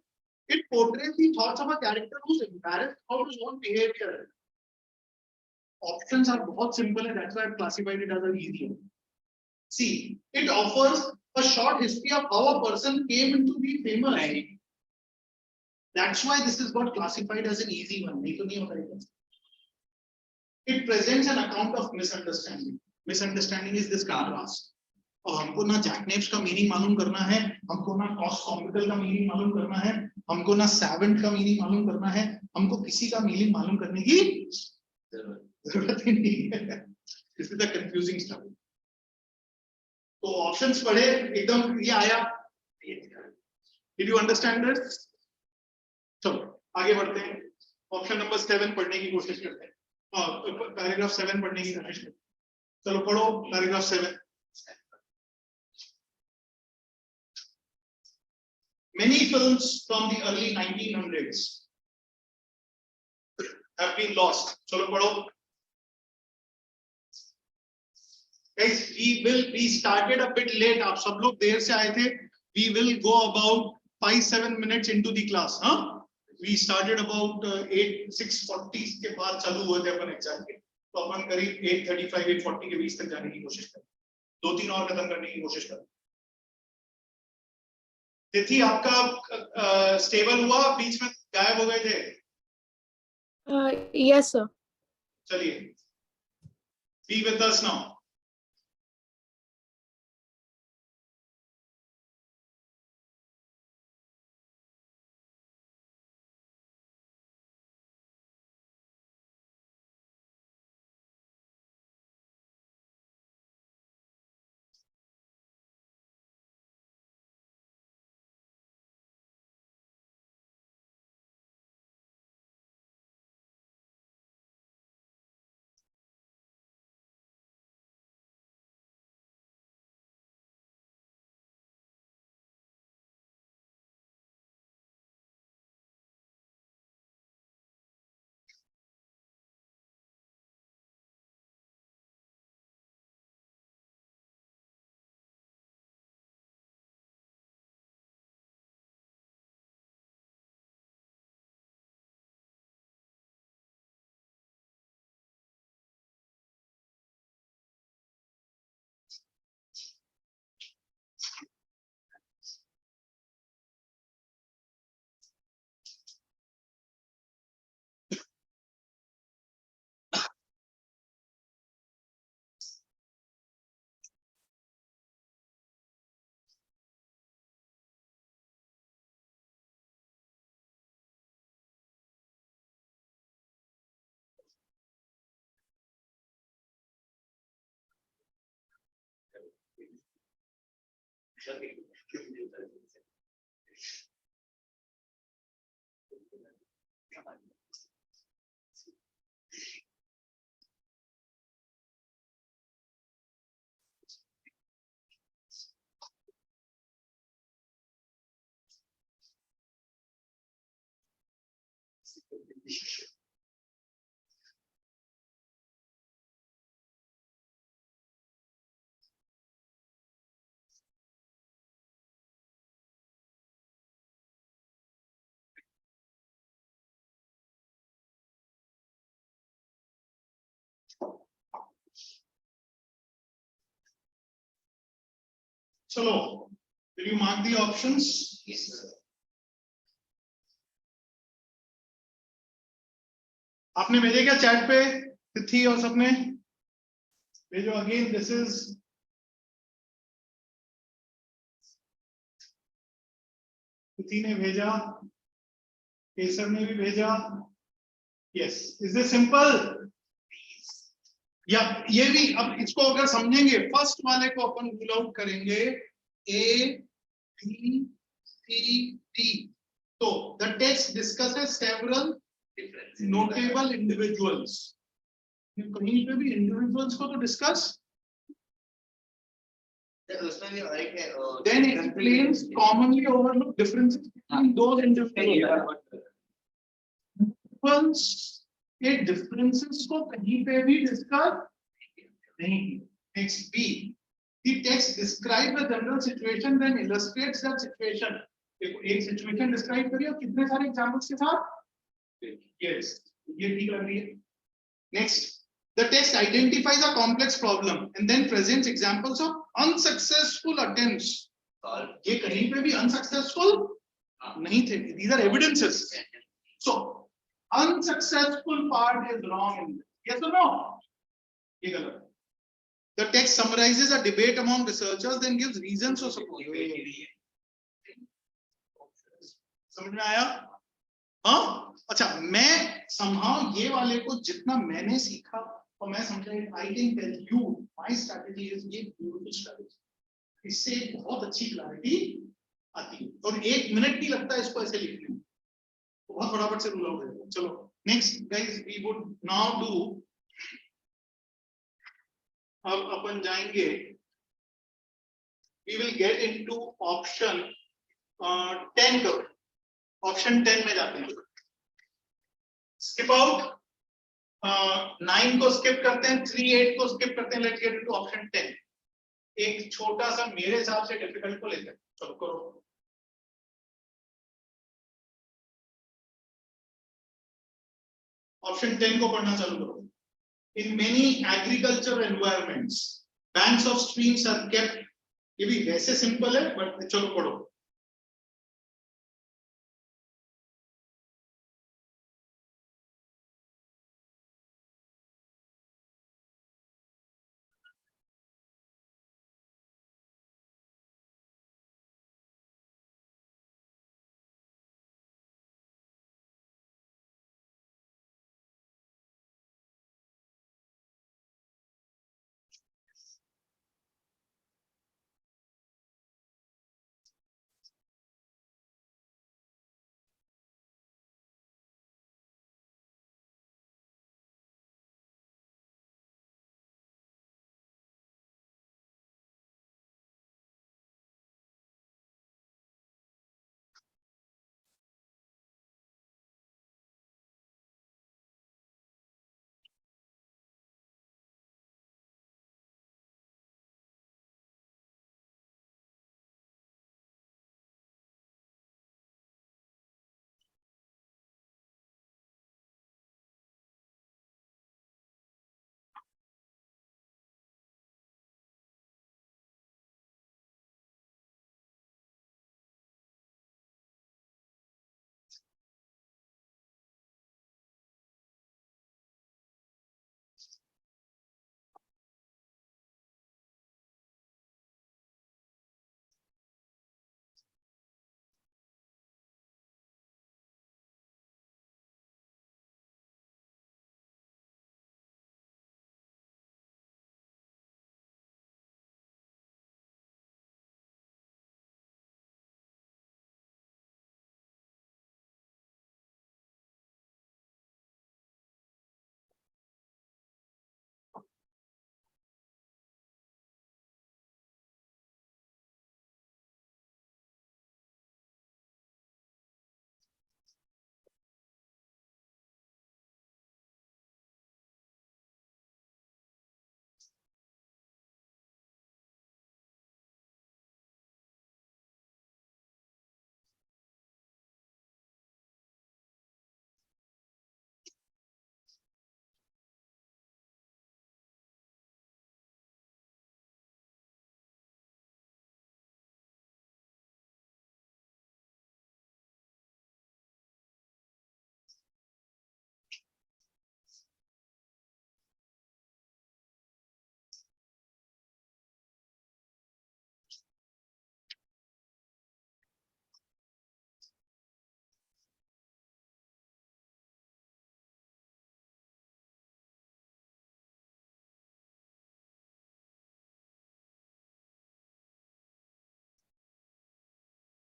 It portrays the thoughts of a character who's embarrassed about his own behavior. Options are बहुत simple है, that's why I've classified it as an easy one. See, it offers a short history of how a person came into be famous. That's why this is got classified as an easy one. नहीं तो नहीं होता है। It presents an account of misunderstanding. Misunderstanding is this contrast. और हमको ना जैकनेप्स का meaning मालूम करना है, हमको ना कॉस्ट कॉम्पिटल का मीनिंग मालूम करना है, हमको ना सेवेंट का मीनिंग मालूम करना है, हमको किसी का मीनिंग मालूम करने की जरूरत ही नहीं है। This is the confusing stuff. तो ऑप्शंस पढ़े, एकदम ये आया, डिड यू अंडरस्टैंड दिस? चलो आगे बढ़ते हैं, ऑप्शन नंबर 7 पढ़ने की कोशिश करते हैं, पैराग्राफ 7 पढ़ने की कोशिश करते हैं। चलो पढ़ो paragraph 7। Many films from the early 1900s have been lost. चलो पढ़ो। Guys, we started a bit late. आप सब लोग देर से आए थे। We will go about 5-7 minutes into the class. हाँ? We started about 6:40 के बाद चालू हुए थे अपन एग्जाम के, तो अपन करीब 8:35-8:40 के बीच तक जाने की कोशिश करें, 2-3 और खत्म करने की कोशिश करें। तिथि आपका स्टेबल हुआ, बीच में गायब हो गए थे?
Yes sir.
चलिए, be with us now. चलो, did you mark the options?
Yes, sir.
आपने भेजे क्या चैट पे, तिथि और सबने? भेजो अगेन, दिस इज किसी ने भेजा, केसर ने भी भेजा। Yes, is this simple? या ये भी, अब इसको अगर समझेंगे, फर्स्ट वाले को अपन रूल आउट करेंगे, ए बी सी डी। तो the text discusses several notable individuals. कहीं पे भी इंडिविजुअल्स को तो डिस्कस,
उसमें भी और एक है
then explains commonly overlooked differences between those individuals के differences को कहीं पे भी डिस्कस नहीं। Next B, the text describes the general situation then illustrates that situation। देखो एक situation describe करिए और कितने सारे examples के साथ। Yes, ये ठीक लग रही है। Next, the text identifies a complex problem and then presents examples of unsuccessful attempts। ये कहीं पे भी unsuccessful नहीं थे। These are evidences। So, unsuccessful part is wrong in this. Yes or no? ये गलत। The text summarizes a debate among researchers, then gives reasons for support। समझ में आया? हाँ, अच्छा, मैं somehow ये वाले को जितना मैंने सीखा और मैं समझा, I can tell you my strategy is ये beautiful strategy। इससे बहुत अच्छी क्लैरिटी आती है और 1 मिनट नहीं लगता इसको ऐसे लिखने में, बहुत फटाफट से रूल आउट हो जाएगा। चलो next guys, we would now do, अब अपन जाएंगे, we will get into option 10 करो। ऑप्शन 10 में जाते हैं। स्किप आउट 9 को स्किप करते हैं, 3, 8 को स्किप करते हैं। Let's get into option 10। एक छोटा सा मेरे हिसाब से डिफिकल्ट को लेते हैं। चलो करो। ऑप्शन 10 को पढ़ना चालू करो। In many agriculture environments banks of streams are kept. ये भी वैसे सिंपल है बट चलो पढ़ो।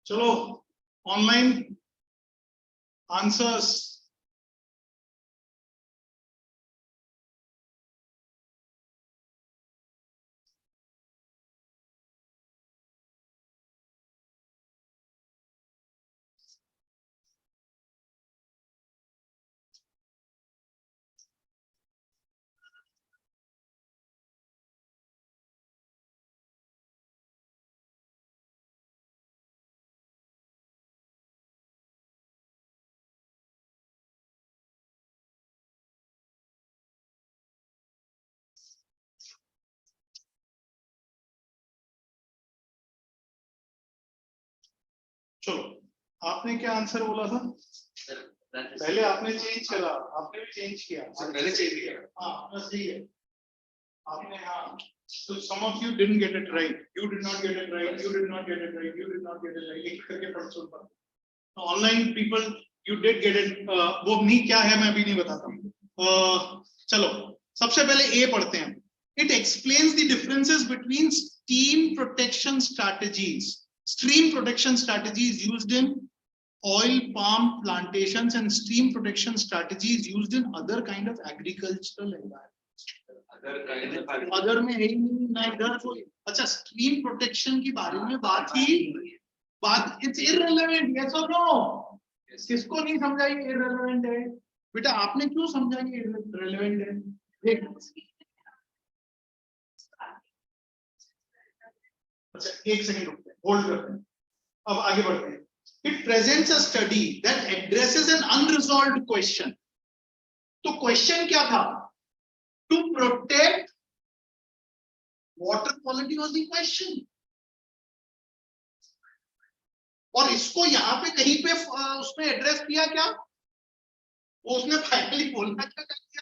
चलो ऑनलाइन आंसर्स चलो आपने क्या आंसर बोला था? पहले आपने चेंज करा, आपने भी चेंज किया।
पहले चेंज किया।
हाँ बस सही है आपने। हाँ so some of you didn't get it right, you did not get it right, you did not get it right, you did not get it right, एक करके पढ़ सुन पा। Online people you did get it, वो नहीं क्या है मैं अभी नहीं बताता हूँ। चलो सबसे पहले ए पढ़ते हैं। It explains the differences between stream protection strategies used in oil palm plantations and stream protection strategies used in other kind of agricultural environments. Other में है ही नहीं ना इधर कोई। अच्छा स्ट्रीम प्रोटेक्शन के बारे में बात इट्स इररिलेवेंट, यस और नो? किसको नहीं समझा ये इररिलेवेंट है? बेटा आपने क्यों समझा ये इररिलेवेंट है? देख अच्छा एक सेकंड रुकते हैं, होल्ड करते हैं, अब आगे बढ़ते हैं। It presents a study that addresses an unresolved question. तो क्वेश्चन क्या था? To protect water quality was the question. और इसको यहाँ पे कहीं पे उसने एड्रेस किया क्या? वो उसने फाइनली बोलना क्या कर दिया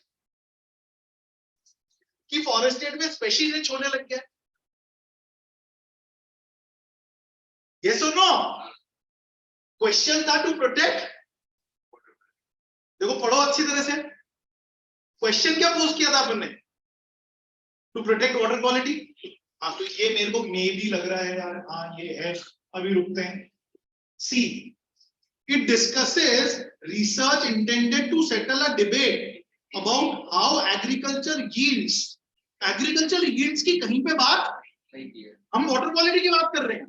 कि फॉरेस्टेड में स्पेशल रिच होने लग गया। Yes or no? क्वेश्चन था टू प्रोटेक्ट, देखो पढ़ो अच्छी तरह से, क्वेश्चन क्या पोस्ट किया था आपने? To protect water quality. हाँ तो ये मेरे को मे भी लग रहा है यार, हाँ ये है, अभी रुकते हैं। C it discusses research intended to settle a debate about how agriculture yields की कहीं पे बात नहीं की है। हम वाटर क्वालिटी की बात कर रहे हैं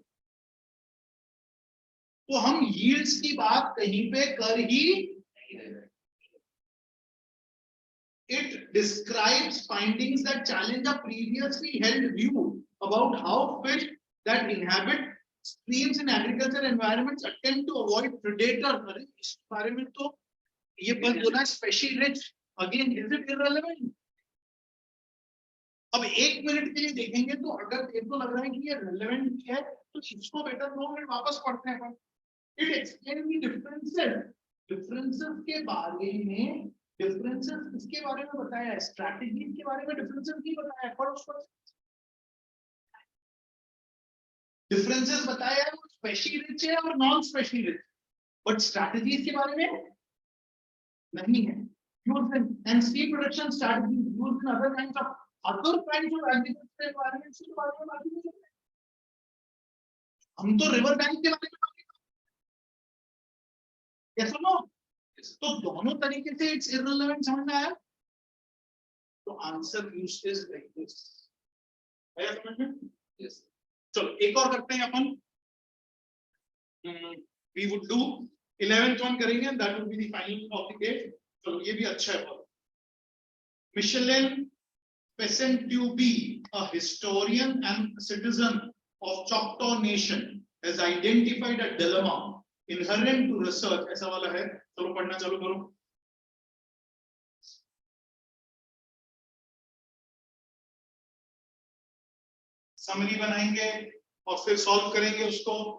तो हम यील्ड्स की बात कहीं पे कर ही नहीं रहे। It describes findings that challenge a previously held view about how fish that inhabit streams in agricultural environments attempt to avoid predators. अरे इस बारे में तो ये बस बोला special rich, again is it irrelevant? अब एक मिनट के लिए देखेंगे तो अगर तेरे को लग रहा है कि ये रिलेवेंट है तो इसको बेटर 2 मिनट वापस पढ़ते हैं। It explains the differences के बारे में, differences इसके बारे में बताया है, strategies के बारे में differences नहीं बताया है, पर उसको differences बताया है, वो special rich है और non special rich, but strategies के बारे में नहीं है। Used in and seed production strategies used in other kinds of agricultural environments के बारे में बात नहीं करते। हम तो रिवर बैंक के बारे में बात yes or no? तो दोनों तरीके से इट्स इररिलेवेंट समझ में आया? तो answer used is like this, आया समझ में? यस। चलो एक और करते हैं अपन, we would do 11th one करेंगे, that would be the final of the day. चलो ये भी अच्छा है बहुत। मिशेलिन पेसेंट्यूबी, a historian and citizen of Choctaw Nation, has identified a dilemma inherent to research, ऐसा वाला है। चलो पढ़ना चालू करो। समरी बनाएंगे और फिर सॉल्व करेंगे उसको।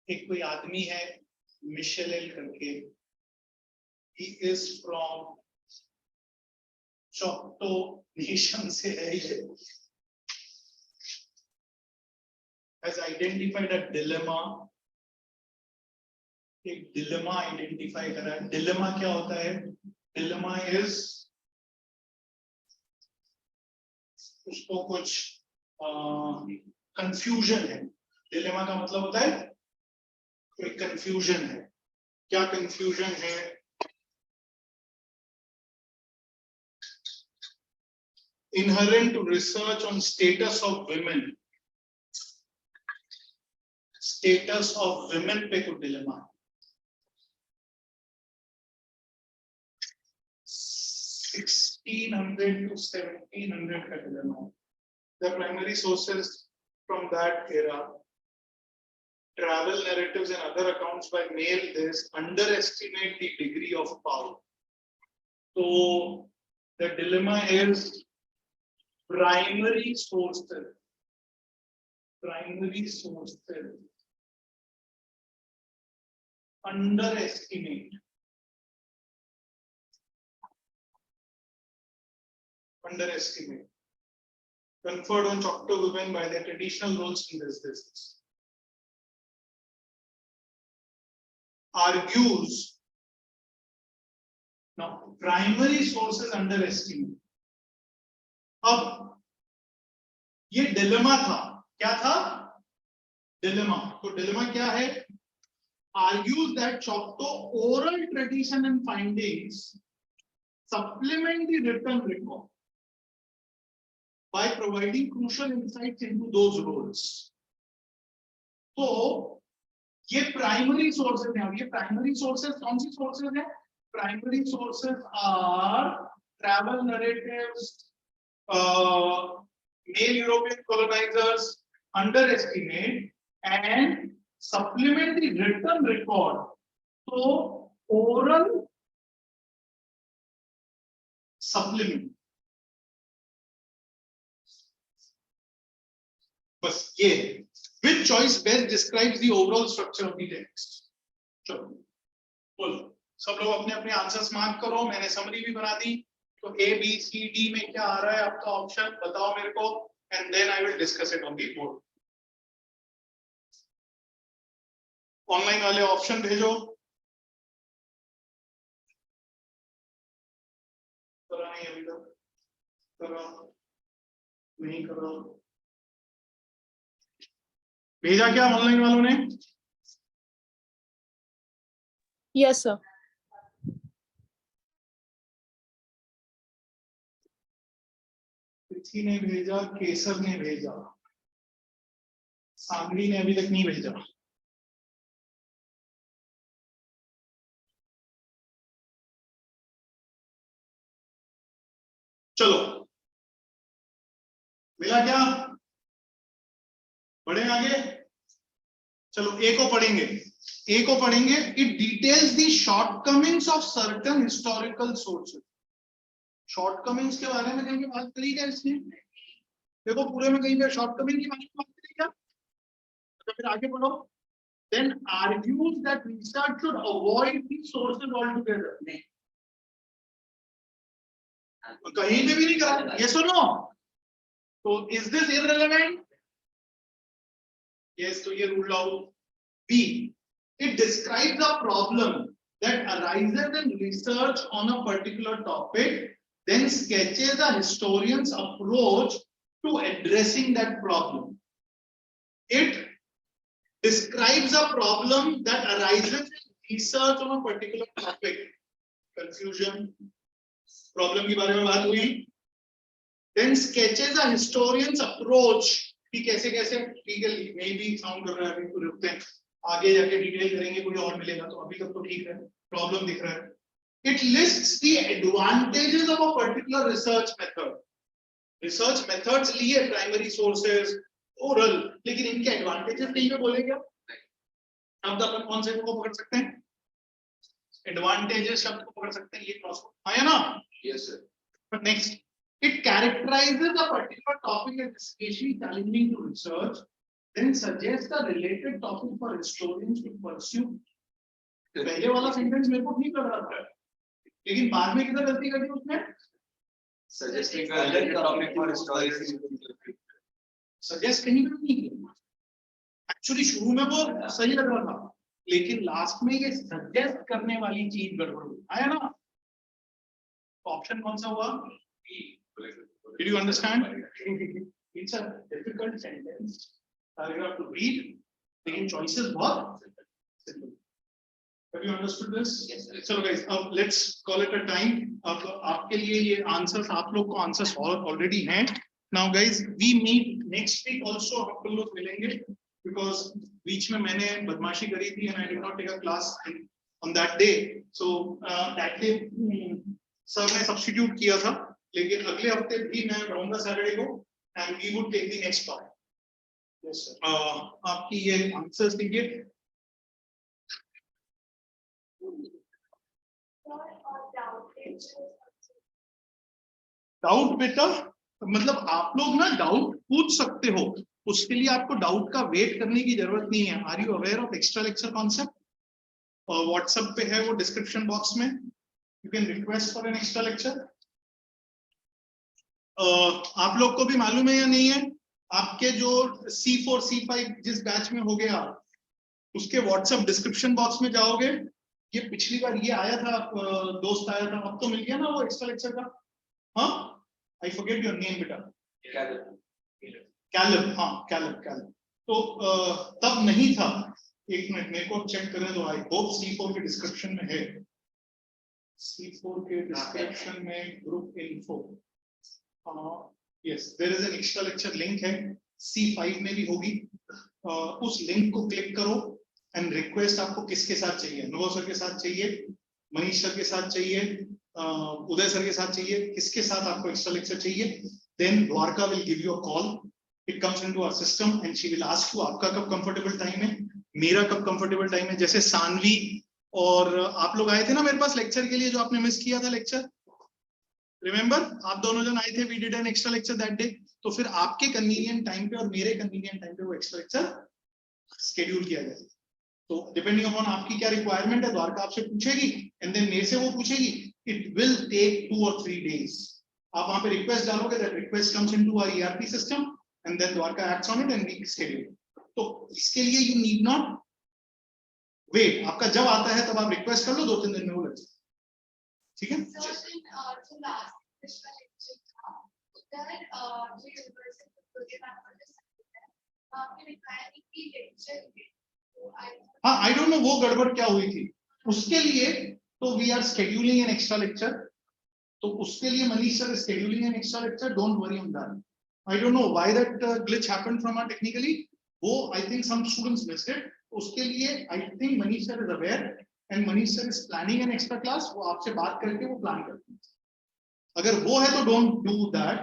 एक कोई आदमी है मिशेल करके, he is from Choctaw Nation से है ये, has identified a dilemma एक डिलेमा आइडेंटिफाई करा है। डिलेमा क्या होता है? डिलेमा इज उसको कुछ कंफ्यूजन है। डिलेमा का मतलब होता है कोई कंफ्यूजन है। क्या कंफ्यूजन है? Inherent to research on status of women, status of women पे कोई डिलेमा है। 1600 to 1700 का डिलेमा है। The primary sources from that era, travel narratives and other accounts by male, this underestimate the degree of power. So the dilemma is primary sources underestimate conferred on Choctaw women by their traditional roles in this business. Argues now primary sources underestimate. अब ये dilemma था। क्या था? Dilemma. तो dilemma क्या है? Argues that Choctaw oral tradition and findings supplement the written record by providing crucial insights into those roles. तो ये प्राइमरी सोर्सेज हैं। ये प्राइमरी सोर्सेज कौन सी सोर्सेज हैं? Primary sources are travel narratives, male European colonizers underestimate and supplement the written record. So oral supplement. बस ये which choice best describes the overall structure of the text. चलो बोलो, सब लोग अपने अपने आंसर्स मार्क करो। मैंने समरी भी बना दी। तो ए बी सी डी में क्या आ रहा है आपका ऑप्शन बताओ मेरे को, and then I will discuss it on the board. Online वाले ऑप्शन भेजो। करा नहीं अभी तक, करा नहीं करा, भेजा क्या ऑनलाइन वालों ने?
Yes, sir.
पृथ्वी ने भेजा, केसर ने भेजा, सांगली ने अभी तक नहीं भेजा। चलो मिला क्या? बढ़े आगे। चलो ए को पढ़ेंगे। ए को पढ़ेंगे। It details the shortcomings of certain historical sources. Shortcomings के बारे में कहीं बात करी क्या इसने? देखो पूरे में कहीं पे शॉर्टकमिंग के बारे में बात करी क्या? तो फिर आगे बढ़ो। Then argues that research should avoid these sources altogether. नहीं, कहीं पे भी नहीं करा। ये सुनो, तो is this irrelevant? Yes, तो ये ruled out. B, it describes a problem that arises in research on a particular topic, then sketches a historian's approach to addressing that problem. It describes a problem that arises in research on a particular topic. Confusion. Problem की बारे में बात हुई. Then sketches a historian's approach. कि कैसे कैसे legal में भी साउंड कर रहा है। अभी तो रुकते हैं, आगे जाके डिटेल करेंगे, कोई और मिलेगा। तो अभी तक तो ठीक है, प्रॉब्लम दिख रहा है। It lists the advantages of a particular research method. Research methods लिए primary sources, oral, लेकिन इनके advantages कहीं पे बोलेंगे आप? शब्द अपन कौन से को पकड़ सकते हैं? Advantages शब्द को पकड़ सकते हैं, ये क्रॉस आया ना?
Yes, sir.
But next, it characterizes a particular topic as especially challenging to research, then suggests a related topic for historians to pursue. पहले वाला सेंटेंस मेरे को ठीक लग रहा था, लेकिन बाद में किधर गलती कर दी उसने?
Suggesting a related topic for historians.
Suggest कहीं भी नहीं किया। एक्चुअली शुरू में वो सही लग रहा था, लेकिन लास्ट में ये सजेस्ट करने वाली चीज गड़बड़ हुई, आया ना? तो ऑप्शन कौन सा हुआ? Did you understand? It's a difficult sentence, paragraph to read, लेकिन choices बहुत simple. Have you understood this?
Yes, sir.
चलो guys, अब let's call it a time. अब आपके लिए ये answers, आप लोग को answers already हैं. Now guys, we meet next week also. आप लोग मिलेंगे because बीच में मैंने बदमाशी करी थी and I did not take a class on that day. So that day sir ने substitute किया था, लेकिन अगले हफ्ते भी मैं रहूंगा सैटरडे को and we would take the next part. Yes sir. आपकी ये answers दीजिए. डाउट बेटा, मतलब आप लोग ना डाउट पूछ सकते हो, उसके लिए आपको डाउट का वेट करने की जरूरत नहीं है. Are you aware of extra lecture concept? WhatsApp पे है वो डिस्क्रिप्शन बॉक्स में, you can request for an extra lecture. आप लोग को भी मालूम है या नहीं है? आपके जो C4 C5 जिस बैच में हो गया, उसके व्हाट्सएप डिस्क्रिप्शन बॉक्स में जाओगे, ये पिछली बार ये आया था, दोस्त आया था, अब तो मिल गया ना वो एक्स्ट्रा लेक्चर का. हाँ, आई फॉरगेट योर नेम बेटा. कैलब. हाँ कैलब. तो तब नहीं था. एक मिनट मेरे को चेक करने दो. आई होप C4 के डिस्क्रिप्शन में है. C4 के डिस्क्रिप्शन में group info, yes there is an extra lecture link है. C5 में भी होगी. उस लिंक को क्लिक करो एंड रिक्वेस्ट आपको किसके साथ चाहिए? अनुभव सर के साथ चाहिए, मनीष सर के साथ चाहिए, उदय सर के साथ चाहिए, किसके साथ आपको एक्स्ट्रा लेक्चर चाहिए? Then Dwarka will give you a call. It comes into our system and she will ask you आपका कब कंफर्टेबल टाइम है, मेरा कब कंफर्टेबल टाइम है. जैसे सानवी और आप लोग आए थे ना मेरे पास लेक्चर के लिए, जो आपने मिस किया था लेक्चर, रिमेंबर? आप दोनों जन आए थे, we did an extra lecture that day. तो फिर आपके कन्वीनियंट टाइम पे और मेरे कन्वीनियंट टाइम पे वो एक्स्ट्रा लेक्चर शेड्यूल किया जाएगा. तो डिपेंडिंग अपॉन आपकी क्या रिक्वायरमेंट है, द्वारका आपसे पूछेगी एंड देन मेरे से वो पूछेगी. It will take 2 or 3 days. आप वहां पे रिक्वेस्ट डालोगे, that request comes into our ERP system and then Dwarka acts on it and we schedule. तो इसके लिए यू नीड नॉट वेट. आपका जब आता है तब आप रिक्वेस्ट कर लो, 2-3 दिन में वो लग जाए. ठीक है? हाँ, आई डोंट नो वो गड़बड़ क्या हुई थी. उसके लिए तो we are scheduling an extra lecture. तो उसके लिए Manish sir scheduling an extra lecture. Don't worry on that. I don't know why that glitch happened from our technically. वो I think some students missed it. उसके लिए I think Manish sir is aware and Manish sir is planning an extra class. वो आपसे बात करके वो plan करते हैं. अगर वो है तो डोंट डू दैट.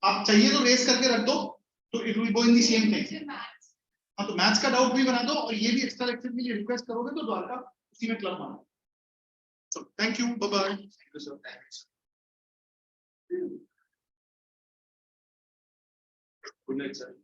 आप चाहिए तो रेस करके रख दो, तो it will go in the same thing. हाँ, तो मैथ्स का डाउट भी बना दो और ये भी एक्स्ट्रा लेक्चर के लिए रिक्वेस्ट करोगे तो द्वारका उसी में क्लब मानो. So thank you. Bye bye. Thank you sir. Good night sir.